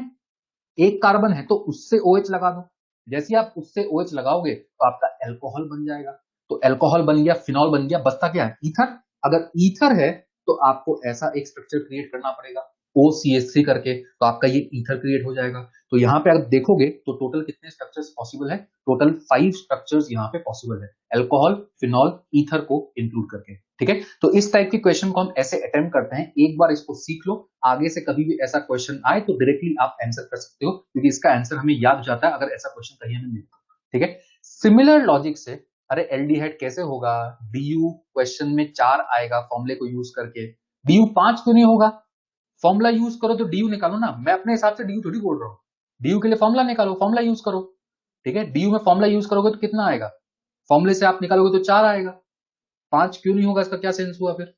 एक कार्बन है तो उससे OH लगा दो। जैसे आप उससे OH लगाओगे तो आपका एल्कोहल बन जाएगा। तो एल्कोहल बन गया, फिनॉल बन गया, बचता क्या है? ईथर। अगर ईथर है तो आपको ऐसा एक स्ट्रक्चर क्रिएट करना पड़ेगा OCH3 करके, तो आपका ये ईथर क्रिएट हो जाएगा। तो यहाँ पे आप देखोगे तो टोटल कितने स्ट्रक्चर्स पॉसिबल है? टोटल 5 स्ट्रक्चर्स यहाँ पे पॉसिबल है, अल्कोहल, फिनॉल, ईथर को इंक्लूड करके। ठीक है, तो इस टाइप के क्वेश्चन को हम ऐसे अटेम्प्ट करते हैं। एक बार इसको सीख लो, आगे से कभी भी ऐसा क्वेश्चन आए तो डायरेक्टली आप आंसर कर सकते हो, क्योंकि इसका आंसर हमें याद हो जाता है अगर ऐसा क्वेश्चन कहीं हमें मिलता है। ठीक है, सिमिलर लॉजिक से, अरे एल्डिहाइड कैसे होगा? DU क्वेश्चन में 4 आएगा फॉर्मूले को यूज करके, DU 5 क्यों नहीं होगा? फॉर्मूला यूज करो तो DU निकालो ना, मैं अपने हिसाब से DU थोड़ी बोल रहा हूँ। DU के लिए फॉर्मूला निकालो, फॉर्मूला यूज करो। ठीक है, DU में फॉर्मूला यूज करोगे तो कितना आएगा? फॉर्मूले से आप निकालोगे तो 4 आएगा, 5 क्यों नहीं होगा? इसका क्या सेंस हुआ फिर?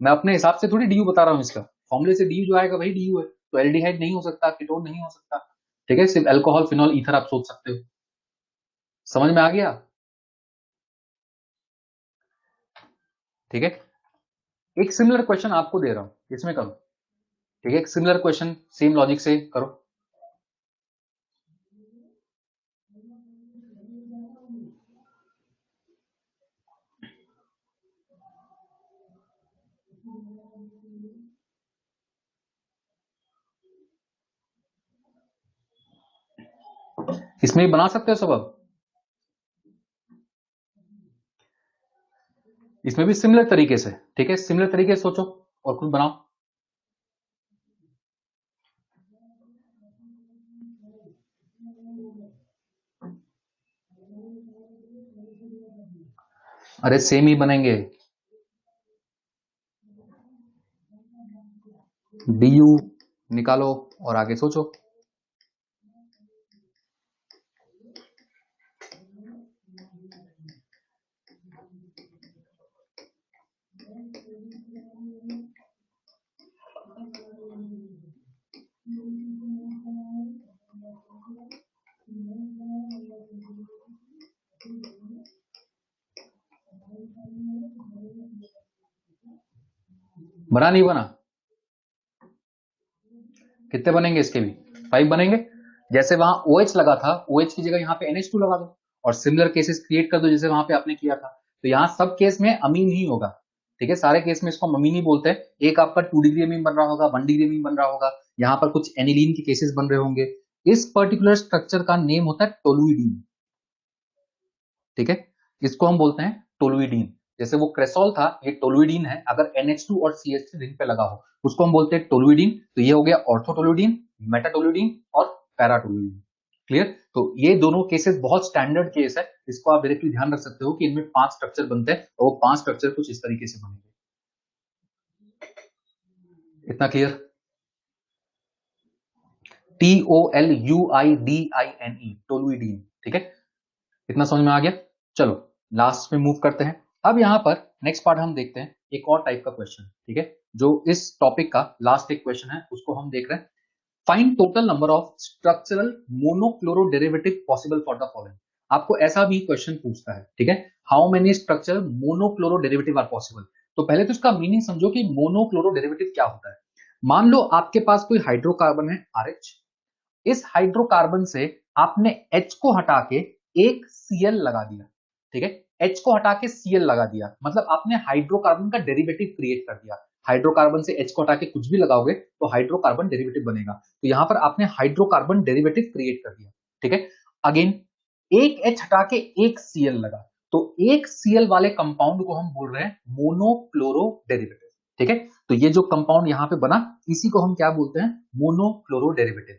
मैं अपने हिसाब से थोड़ी DU बता रहा हूँ, इसका फॉर्मूले से DU जो आएगा वही DU है। तो एल्डिहाइड नहीं हो सकता, कीटोन नहीं हो सकता। ठीक है, सिर्फ अल्कोहल, फिनॉल, ईथर आप सोच सकते हो। समझ में आ गया? ठीक है, एक सिमिलर क्वेश्चन आपको दे रहा हूं, इसमें करो। ठीक है, एक सिमिलर क्वेश्चन सेम लॉजिक से करो। इसमें ही बना सकते हो सब। अब इसमें भी सिमिलर तरीके से, ठीक है, सिमिलर तरीके से सोचो और खुद बनाओ। अरे सेम ही बनेंगे। DU निकालो और आगे सोचो। बना नहीं बना? कितने बनेंगे इसके भी? 5 बनेंगे। जैसे वहां OH लगा था, OH की जगह यहाँ पे NH2 लगा दो और सिमिलर केसेस क्रिएट कर दो जैसे वहां पे आपने किया था। तो यहाँ सब केस में अमीन ही होगा। ठीक है, सारे केस में इसको अमीन ही बोलते हैं। एक आपका 2 डिग्री अमीन बन रहा होगा, 1 डिग्री अमीन बन रहा होगा, यहाँ पर कुछ एनिलीन के केसेस बन रहे होंगे। इस पर्टिकुलर स्ट्रक्चर का नेम होता है टोलुइडीन। ठीक है, इसको हम बोलते हैं टोलुइडीन। जैसे वो क्रेसॉल था, ये टोलुइडीन है। अगर NH2 और CH3 रिंग पे लगा हो उसको हम बोलते हैं टोलुइडीन। तो ये हो गया ऑर्थोटोलुइडीन, मेटाटोलुइडीन और पैराटोलुइडीन। क्लियर? तो ये दोनों केसेस बहुत स्टैंडर्ड केस है, इसको आप डायरेक्टली ध्यान रख सकते हो कि इनमें 5 स्ट्रक्चर बनते हैं और वो 5 स्ट्रक्चर कुछ इस तरीके से बनेंगे। इतना क्लियर? TOLUIDINE, टोलुइडीन। ठीक है, इतना समझ में आ गया? चलो लास्ट में मूव करते हैं। अब यहाँ पर नेक्स्ट पार्ट हम देखते हैं एक और टाइप का क्वेश्चन। ठीक है, जो इस टॉपिक का लास्ट एक क्वेश्चन है उसको हम देख रहे हैं। Find total number of structural monochloro derivative possible for the following. आपको ऐसा भी क्वेश्चन पूछता है। ठीक है, how many structural monochloro derivative are possible. तो पहले तो इसका मीनिंग समझो कि मोनोक्लोरो डेरिवेटिव क्या होता है। मान लो आपके पास कोई हाइड्रोकार्बन है RH, इस हाइड्रोकार्बन से आपने H को हटा के एक Cl लगा दिया। ठीक है, H को हटा के Cl लगा दिया, मतलब आपने हाइड्रोकार्बन का डेरिवेटिव क्रिएट कर दिया। हाइड्रोकार्बन से H को हटा के कुछ भी लगाओगे तो हाइड्रोकार्बन डेरिवेटिव बनेगा। तो यहां पर आपने हाइड्रोकार्बन डेरिवेटिव क्रिएट कर दिया। ठीक है, अगेन एक H हटा के एक Cl लगा, तो एक Cl वाले कंपाउंड को हम बोल रहे हैं मोनोक्लोरो डेरिवेटिव। ठीक है, तो ये जो कंपाउंड यहां पे बना इसी को हम क्या बोलते हैं? Monochloro derivative.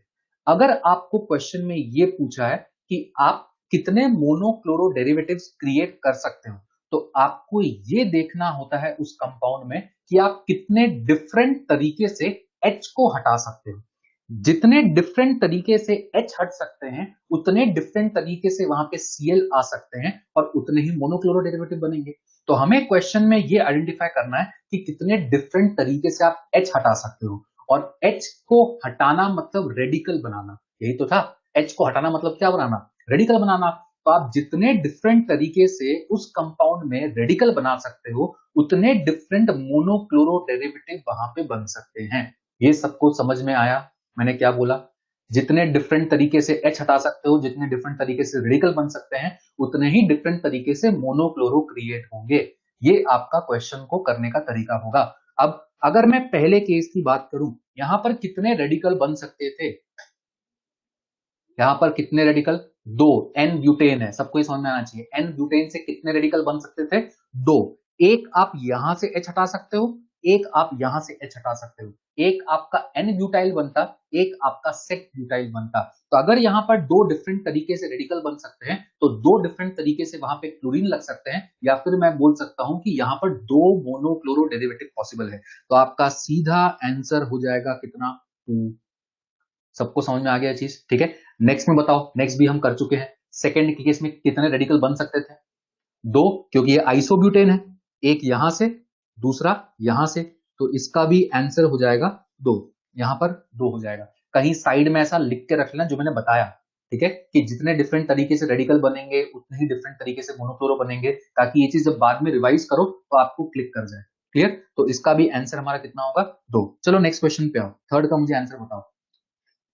अगर आपको क्वेश्चन में ये पूछा है कि आप कितने मोनोक्लोरो डेरिवेटिव्स क्रिएट कर सकते हो। तो आपको ये देखना होता है उस कंपाउंड में कि आप कितने डिफरेंट तरीके से H को हटा सकते हो। जितने डिफरेंट तरीके से H हट सकते हैं उतने डिफरेंट तरीके से वहां पे Cl आ सकते हैं और उतने ही मोनोक्लोरो डेरिवेटिव बनेंगे। तो हमें क्वेश्चन में ये आइडेंटिफाई करना है कि कितने डिफरेंट तरीके से आप H हटा सकते हो, और H को हटाना मतलब रेडिकल बनाना, यही तो था। H को हटाना मतलब क्या बनाना? रेडिकल बनाना। तो आप जितने डिफरेंट तरीके से उस कंपाउंड में रेडिकल बना सकते हो उतने डिफरेंट मोनोक्लोरो डेरिवेटिव वहां पे बन सकते हैं। ये सबको समझ में आया मैंने क्या बोला? जितने डिफरेंट तरीके से H हटा सकते हो, जितने डिफरेंट तरीके से रेडिकल बन सकते हैं, उतने ही डिफरेंट तरीके से मोनोक्लोरो क्रिएट होंगे। ये आपका क्वेश्चन को करने का तरीका होगा। अब अगर मैं पहले केस की बात करूं, यहां पर कितने रेडिकल बन सकते थे? यहां पर कितने रेडिकल? दो। एन ब्यूटेन है, सबको समझ में आना चाहिए। एन ब्यूटेन से कितने रेडिकल बन सकते थे? दो। एक आप यहां से H हटा सकते हो, एक आप यहां से H हटा सकते हो। एक आपका एन ब्यूटाइल बनता, एक आपका सेक ब्यूटाइल बनता। तो अगर यहां पर दो डिफरेंट तरीके से रेडिकल बन सकते हैं तो दो डिफरेंट तरीके से वहां पे क्लोरीन लग सकते हैं, या फिर मैं बोल सकता हूं कि यहां पर दो मोनोक्लोरो डेरिवेटिव पॉसिबल है। तो आपका सीधा आंसर हो जाएगा कितना? 2। सबको समझ में आ गया चीज? ठीक है। नेक्स्ट में बताओ, नेक्स्ट भी हम कर चुके हैं। सेकंड के केस में कितने रेडिकल बन सकते थे? दो, क्योंकि ये आइसोब्यूटेन है। एक यहां से, दूसरा यहां से, तो इसका भी आंसर हो जाएगा 2। यहां पर 2 हो जाएगा। कहीं साइड में ऐसा लिख के रख लेना जो मैंने बताया, ठीक है, कि जितने डिफरेंट तरीके से रेडिकल बनेंगे उतने ही डिफरेंट तरीके से मोनोक्लोरो बनेंगे, ताकि ये चीज जब बाद में रिवाइज करो तो आपको क्लिक कर जाए। क्लियर? तो इसका भी आंसर हमारा कितना होगा? 2। चलो नेक्स्ट क्वेश्चन पे आओ। थर्ड का मुझे आंसर बताओ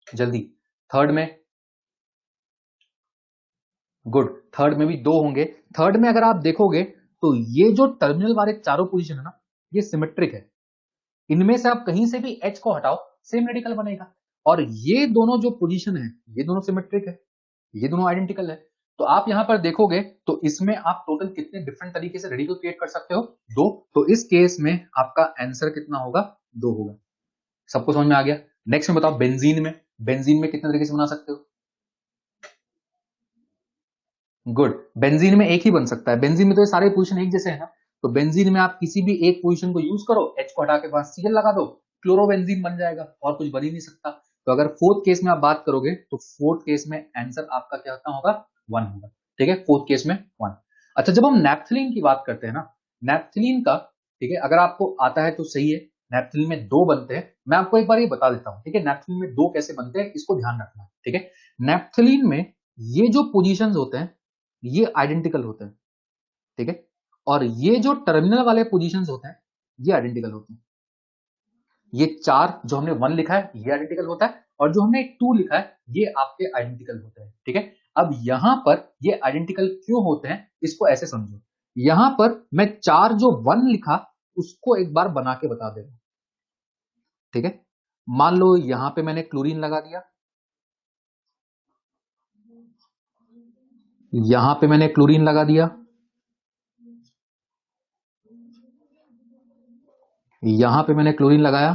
जल्दी। थर्ड में, गुड, थर्ड में भी 2 होंगे। थर्ड में अगर आप देखोगे तो ये जो टर्मिनल वाले चारों पोजीशन है ना, ये सिमेट्रिक है। इनमें से आप कहीं से भी H को हटाओ, सेम रेडिकल बनेगा। और ये दोनों जो पोजीशन है, ये दोनों सिमेट्रिक है, ये दोनों आइडेंटिकल है। तो आप यहां पर देखोगे तो इसमें आप टोटल कितने डिफरेंट तरीके से रेडिकल क्रिएट कर सकते हो? 2। तो इस केस में आपका आंसर कितना होगा? 2 होगा। सबको समझ में आ गया? नेक्स्ट में बताओ, बेंजीन में, बेंजीन में कितने तरीके से बना सकते हो? गुड। बेंजीन में एक ही बन सकता है। बेंजीन में तो ये सारे पोजीशन एक जैसे हैं ना, तो बेंजीन में आप किसी भी एक पोजीशन को यूज करो, H को हटा के बाद Cl लगा दो, क्लोरोबेंजीन बन जाएगा, और कुछ बन ही नहीं सकता। तो अगर फोर्थ केस में आप बात करोगे तो फोर्थ केस में आंसर आपका क्या होगा? 1 होगा। ठीक है, फोर्थ केस में 1। अच्छा, जब हम नैप्थलीन की बात करते हैं ना, नैप्थलीन का, ठीक है, अगर आपको आता है तो सही है। नैप्थलीन में 2 बनते हैं। मैं आपको एक बार ये बता देता हूँ, ठीक है, नैप्थलीन में 2 कैसे बनते हैं, इसको ध्यान रखना। ठीक है, नैप्थलीन में ये जो पोजीशंस होते हैं ये आइडेंटिकल होते हैं। ठीक है, और ये जो टर्मिनल वाले पोजीशंस होते हैं ये आइडेंटिकल होते हैं। ये 4 जो हमने 1 लिखा है ये आइडेंटिकल होता है, और जो हमने 2 लिखा है ये आपके आइडेंटिकल होते हैं। ठीक है, अब यहां पर ये आइडेंटिकल क्यों होते हैं इसको ऐसे समझो। यहां पर मैं 4 जो 1 लिखा उसको एक बार बना के बता दे रहा हूं। ठीक है, मान लो यहां पे मैंने क्लोरीन लगा दिया, यहां पे मैंने क्लोरीन लगा दिया, यहां पे मैंने क्लोरीन लगाया,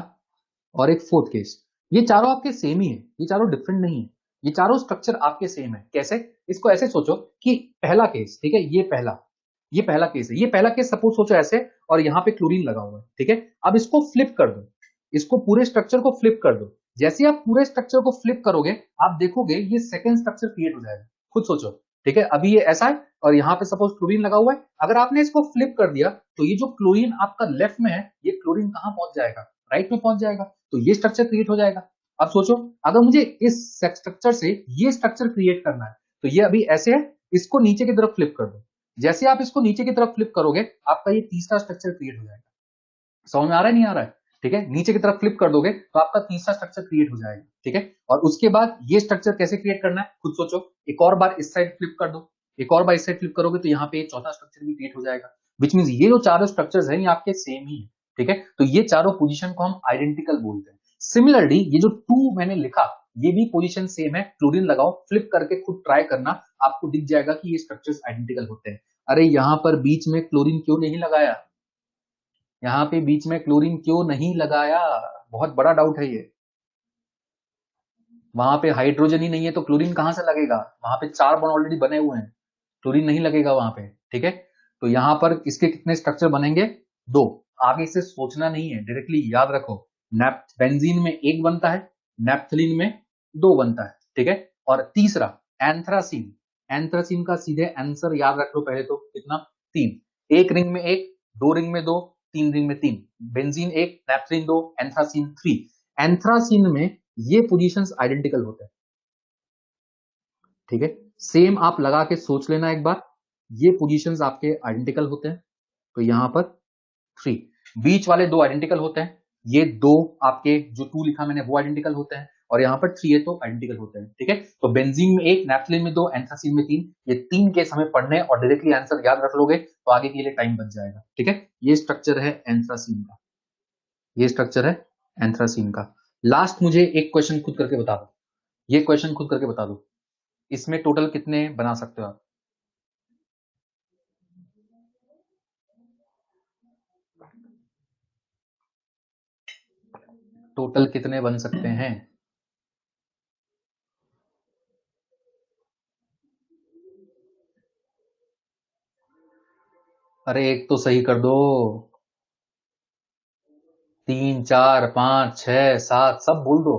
और एक फोर्थ केस। ये चारों आपके सेम ही है, ये चारों डिफरेंट नहीं है, ये चारों स्ट्रक्चर आपके सेम है। कैसे? इसको ऐसे सोचो कि पहला केस, ठीक है, ये पहला केस है, ये पहला केस सपोज सोचो ऐसे, और यहाँ पे क्लोरीन लगा हुआ है। ठीक है, अब इसको फ्लिप कर दो, इसको पूरे स्ट्रक्चर को फ्लिप कर दो। जैसे आप पूरे स्ट्रक्चर को फ्लिप करोगे आप देखोगे ये सेकंड स्ट्रक्चर क्रिएट हो जाएगा। खुद सोचो। ठीक है, अभी ये ऐसा है और यहाँ पे सपोज क्लोरीन लगा हुआ है। अगर आपने इसको फ्लिप कर दिया तो ये जो क्लोरीन आपका लेफ्ट में है, ये क्लोरीन कहां पहुंच जाएगा? राइट में पहुंच जाएगा। तो ये स्ट्रक्चर क्रिएट हो जाएगा। अब सोचो, अगर मुझे इस स्ट्रक्चर से ये स्ट्रक्चर क्रिएट करना है तो ये अभी ऐसे है, इसको नीचे की तरफ फ्लिप कर दो। जैसे आप इसको नीचे की तरफ फ्लिप करोगे आपका ये तीसरा स्ट्रक्चर क्रिएट हो जाएगा। समझ में आ रहा है नहीं आ रहा है? ठीक है, नीचे की तरफ फ्लिप कर दोगे तो आपका तीसरा स्ट्रक्चर क्रिएट हो जाएगा। ठीक है, और उसके बाद ये स्ट्रक्चर कैसे क्रिएट करना है खुद सोचो। एक और बार इस साइड फ्लिप कर दो, एक और बार इस साइड फ्लिप करोगे तो यहाँ पे चौथा स्ट्रक्चर भी क्रिएट हो जाएगा। विच मीन ये जो चारों स्ट्रक्चर्स हैं ये आपके सेम ही है। ठीक है, तो ये चारों पोजीशन को हम आइडेंटिकल बोलते हैं। सिमिलरली ये जो 2 मैंने लिखा ये भी पोजीशन सेम है। क्लोरीन लगाओ, फ्लिप करके खुद ट्राई करना, आपको दिख जाएगा कि ये स्ट्रक्चर्स आइडेंटिकल होते हैं। अरे यहाँ पर बीच में क्लोरीन क्यों नहीं लगाया? यहाँ पे बीच में क्लोरीन क्यों नहीं लगाया? बहुत बड़ा डाउट है ये। वहां पे हाइड्रोजन ही नहीं है तो क्लोरीन कहां से लगेगा, वहां पे 4 बॉन्ड ऑलरेडी बने हुए हैं, क्लोरीन नहीं लगेगा वहां पे, ठीक है। तो यहां पर इसके कितने स्ट्रक्चर बनेंगे, 2। आगे से सोचना नहीं है, डायरेक्टली याद रखो। बेंजीन में 1 बनता है, नैप्थलीन में 2 बनता है, ठीक है। और तीसरा एंथ्रासीन, एंथ्रासीन का सीधे आंसर याद रख लो पहले तो, कितना, 3। एक रिंग में 1, 2 रिंग में 2, 3 रिंग में 3। Benzene 1, naphthalene 2, anthracene 3। एंथ्रासीन में ये पोजीशंस आइडेंटिकल होते हैं, ठीक है। सेम आप लगा के सोच लेना एक बार, ये पोजीशंस आपके आइडेंटिकल होते हैं। तो यहां पर 3, बीच वाले 2 आइडेंटिकल होते हैं, ये 2 आपके जो 2 लिखा मैंने वो आइडेंटिकल होते हैं, और यहां पर 3 है तो आइडेंटिकल होते हैं, ठीक है। तो बेंजीन में 1, नैप्थलीन में 2, एंथ्रासीन में 3, ये 3 केस हमें पढ़ने हैं और डायरेक्टली आंसर याद रख लोगे तो आगे के लिए टाइम बच जाएगा, ठीक है। ये स्ट्रक्चर है एंथ्रासीन का, ये स्ट्रक्चर है एंथ्रासीन का। लास्ट मुझे एक क्वेश्चन खुद करके बता दो, ये क्वेश्चन खुद करके बता दो, इसमें टोटल कितने बना सकते हो आप, टोटल कितने बन सकते हैं। अरे एक तो सही कर दो, 3, 4, 5, 6, 7 सब बोल दो,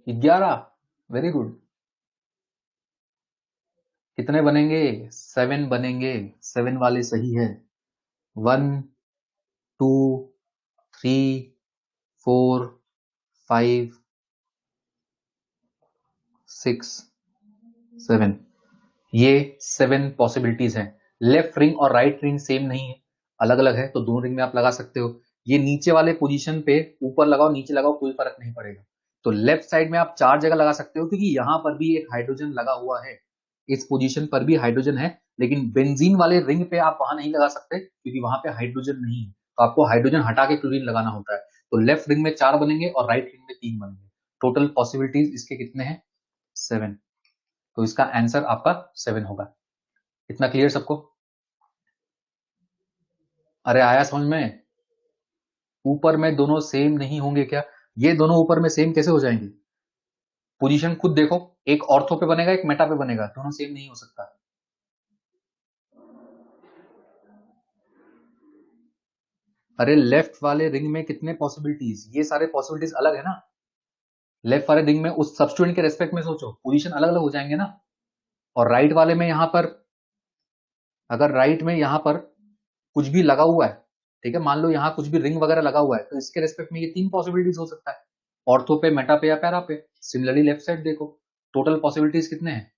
11, वेरी गुड। कितने बनेंगे, 7 बनेंगे, 7 वाले सही है। 1, 2, 3, 4, 5, 6, 7, ये 7 पॉसिबिलिटीज हैं। लेफ्ट रिंग और राइट रिंग सेम नहीं है, अलग अलग है, तो दोनों रिंग में आप लगा सकते हो। ये नीचे वाले पोजीशन पे ऊपर लगाओ नीचे लगाओ कोई फर्क नहीं पड़ेगा। तो लेफ्ट साइड में आप 4 जगह लगा सकते हो, क्योंकि यहां पर भी एक हाइड्रोजन लगा हुआ है, इस पोजीशन पर भी हाइड्रोजन है, लेकिन बेंजीन वाले रिंग पे आप वहां नहीं लगा सकते क्योंकि वहां पे हाइड्रोजन नहीं है, तो आपको हाइड्रोजन हटा के क्लोरीन लगाना होता है। तो लेफ्ट रिंग में 4 बनेंगे और राइट रिंग में 3 बनेंगे। टोटल पॉसिबिलिटीज इसके कितने हैं, 7। तो इसका आंसर आपका 7 होगा। इतना क्लियर सबको, अरे आया समझ में। ऊपर में दोनों सेम नहीं होंगे क्या, ये दोनों ऊपर में सेम कैसे हो जाएंगे, पोजीशन खुद देखो, एक ऑर्थो पे बनेगा एक मेटा पे बनेगा, दोनों सेम नहीं हो सकता। अरे लेफ्ट वाले रिंग में कितने पॉसिबिलिटीज, ये सारे पॉसिबिलिटीज अलग है ना। लेफ्ट वाले रिंग में उस सब्स्टिट्यूएंट के रेस्पेक्ट में सोचो, पोजीशन अलग अलग हो जाएंगे ना। और राइट वाले में यहां पर, अगर राइट में यहां पर कुछ भी लगा हुआ है, ठीक है, मान लो यहाँ कुछ भी रिंग वगैरह लगा हुआ है, तो इसके रेस्पेक्ट में ये 3 पॉसिबिलिटीज हो सकता है, ऑर्थो पे, मेटा पे या पैरा पे। सिमिलरली लेफ्ट साइड देखो, टोटल पॉसिबिलिटीज कितने हैं,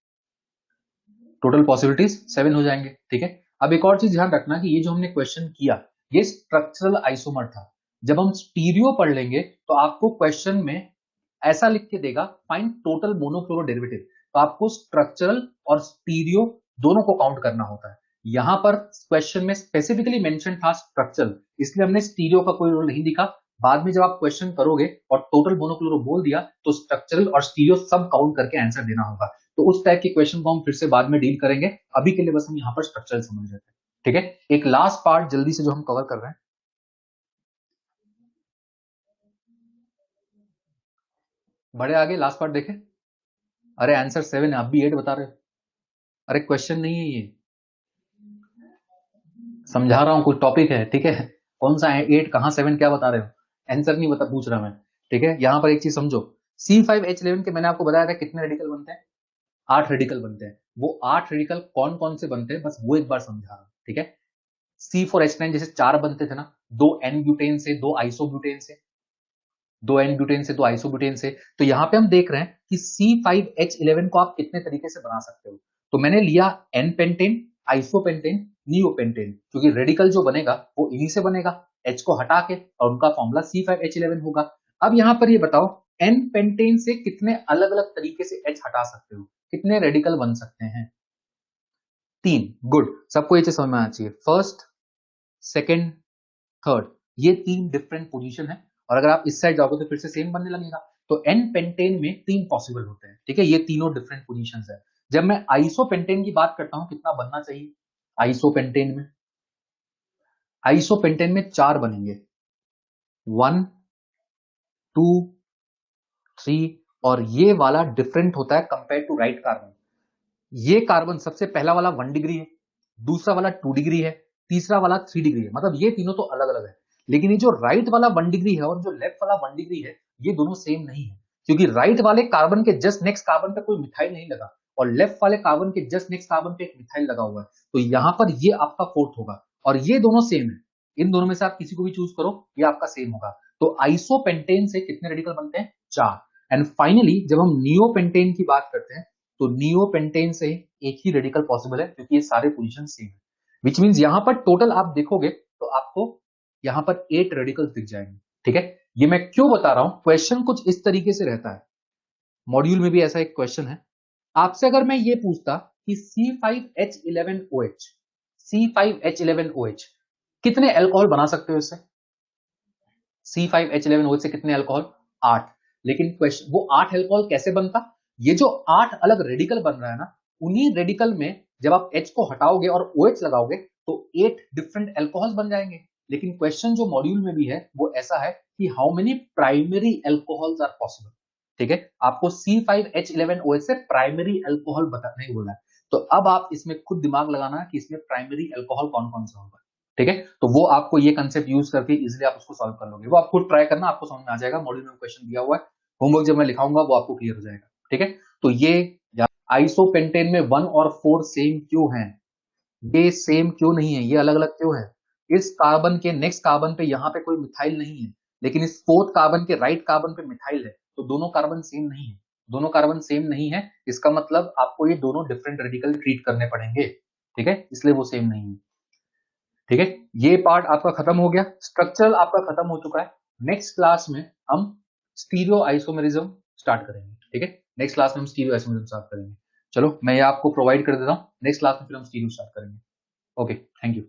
टोटल पॉसिबिलिटीज 7 हो जाएंगे, ठीक है। अब एक और चीज ध्यान रखना कि ये जो हमने क्वेश्चन किया, ये स्ट्रक्चरल आइसोमर था। जब हम स्टीरियो पढ़ लेंगे तो आपको क्वेश्चन में ऐसा लिख के देगा, फाइंड टोटल मोनोक्लोरो डेरिवेटिव, तो आपको स्ट्रक्चरल और स्टीरियो दोनों को काउंट करना होता है। यहां पर क्वेश्चन में स्पेसिफिकली मेंशन था स्ट्रक्चरल, इसलिए हमने स्टीरियो का कोई रोल नहीं दिखा। बाद में जब आप क्वेश्चन करोगे और टोटल मोनोक्लोरो बोल दिया तो स्ट्रक्चरल और स्टीरियो सब काउंट करके आंसर देना होगा। तो उस टाइप के क्वेश्चन को हम फिर से बाद में डील करेंगे, अभी के लिए बस हम यहाँ पर स्ट्रक्चरल समझ लेते हैं, ठीक है। एक लास्ट पार्ट जल्दी से जो हम कवर कर रहे हैं, बड़े आगे लास्ट पार्ट देखें। अरे आंसर 7 है, आप भी 8 बता रहे हो। अरे क्वेश्चन नहीं है ये, समझा रहा हूँ, कुछ टॉपिक है, ठीक है। कौन सा है 8, कहाँ 7, क्या बता रहे हो, आंसर नहीं बता पूछ रहा मैं, ठीक है। यहाँ पर एक चीज समझो, C5H11 के मैंने आपको बताया था कितने रेडिकल बनते हैं, 8 रेडिकल बनते हैं। वो 8 रेडिकल कौन कौन से बनते हैं बस वो एक बार समझा रहा हूँ, ठीक है। C4H9 जैसे 4 बनते थे ना, 2 एन ब्यूटेन से, 2 आइसोब्यूटेन से, 2 एन ब्यूटेन से, 2 आइसोब्यूटेन से। तो यहाँ पे हम देख रहे हैं कि C5H11 को आप कितने तरीके से बना सकते हो। तो मैंने लिया एन पेंटेन, आइसोपेंटेन, नियोपेंटेन, क्योंकि रेडिकल जो बनेगा वो इन्हीं से बनेगा, H को हटा के, और उनका फॉर्मूला C5H11 होगा। अब यहाँ पर ये बताओ, एन पेंटेन से कितने अलग अलग तरीके से H हटा सकते हो, कितने रेडिकल बन सकते हैं, 3। गुड, सबको ये चीज समझ में आना चाहिए। फर्स्ट, सेकेंड, थर्ड, ये 3 डिफरेंट पोजीशन है, और अगर आप इस साइड जाओगे तो फिर से सेम बनने लगेगा। तो एन पेंटेन में 3 पॉसिबल होते हैं, ठीक है, ये तीनों डिफरेंट पोजीशंस है। जब मैं आइसोपेंटेन की बात करता हूं कितना बनना चाहिए, आइसोपेंटेन में, आइसोपेंटेन में 4 बनेंगे, 1, 2, 3 और ये वाला डिफरेंट होता है कंपेयर टू राइट कार्बन। ये कार्बन सबसे पहला वाला 1 डिग्री है, दूसरा वाला 2 डिग्री है, तीसरा वाला 3 डिग्री है, मतलब ये तीनों तो अलग अलग है। लेकिन ये जो राइट वाला 1 डिग्री है और जो लेफ्ट वाला 1 डिग्री है, ये दोनों सेम नहीं है, क्योंकि राइट वाले कार्बन के जस्ट नेक्स्ट कार्बन पे कोई मिथाइल नहीं लगा और लेफ्ट वाले कार्बन के जस्ट नेक्स्ट कार्बन पे एक मिथाइल लगा हुआ है। तो यहां पर ये आपका फोर्थ होगा और ये दोनों सेम है। इन दोनों में से आप किसी को भी चूज करो, ये आपका सेम होगा। तो आइसोपेंटेन से कितने रेडिकल बनते हैं? 4। एंड फाइनली जब हम नियोपेंटेन की बात करते हैं तो नियोपेंटेन से एक ही रेडिकल पॉसिबल है, क्योंकि ये सारे पोजीशन सेम है। विच मींस यहां पर टोटल आप देखोगे तो आपको यहां पर 8 रेडिकल्स दिख जाएंगे। ठीक है, ये मैं क्यों बता रहा हूं, क्वेश्चन कुछ इस तरीके से रहता है। मॉड्यूल में भी ऐसा एक क्वेश्चन है, आपसे अगर मैं ये पूछता कि C5H11OH, C5H11OH कितने अल्कोहल बना सकते हो इससे? C5H11OH से कितने अल्कोहल? 8। लेकिन क्वेश्चन वो 8 अल्कोहल कैसे बनता? ये जो 8 अलग रेडिकल बन रहा है ना, उन्हीं रेडिकल में जब आप H को हटाओगे और OH लगाओगे तो 8 डिफरेंट अल्कोहल्स बन जाएंगे। लेकिन क्वेश्चन जो मॉड्यूल में भी है वो ऐसा है कि how many primary alcohols are possible. ठीक है, आपको C5H11OH से प्राइमरी अल्कोहल बताने ही बोला है। तो अब आप इसमें खुद दिमाग लगाना कि इसमें प्राइमरी अल्कोहल कौन कौन सा होगा। ठीक है, तो वो आपको ये कंसेप्ट यूज करके इजीली आप उसको सॉल्व कर लोगे। वो आप खुद ट्राई करना, आपको समझ में आ जाएगा। मॉड्यूल में क्वेश्चन दिया हुआ है, होमवर्क जब मैं लिखाऊंगा वो आपको क्लियर हो जाएगा। ठीक है, तो ये आइसोपेंटेन में 1 और 4 सेम क्यों है? ये सेम क्यों नहीं है, ये अलग अलग क्यों है? इस कार्बन के नेक्स्ट कार्बन पे यहाँ पे कोई मिथाइल नहीं है, लेकिन इस फोर्थ कार्बन के राइट कार्बन पे मिथाइल है, तो दोनों कार्बन सेम नहीं है। दोनों कार्बन सेम नहीं है, इसका मतलब आपको ये दोनों डिफरेंट रेडिकल ट्रीट करने पड़ेंगे। ठीक है, इसलिए वो सेम नहीं है। ठीक है, ये पार्ट आपका खत्म हो गया, स्ट्रक्चरल आपका खत्म हो चुका है। नेक्स्ट क्लास में हम स्टीरियो आइसोमेरिज्म स्टार्ट करेंगे। ठीक है, नेक्स्ट क्लास में हम स्टीरियो आइसोमेरिज्म स्टार्ट करेंगे। चलो मैं ये आपको प्रोवाइड कर देता हूँ, नेक्स्ट क्लास में फिर हम स्टीरियो स्टार्ट करेंगे। Okay, thank you.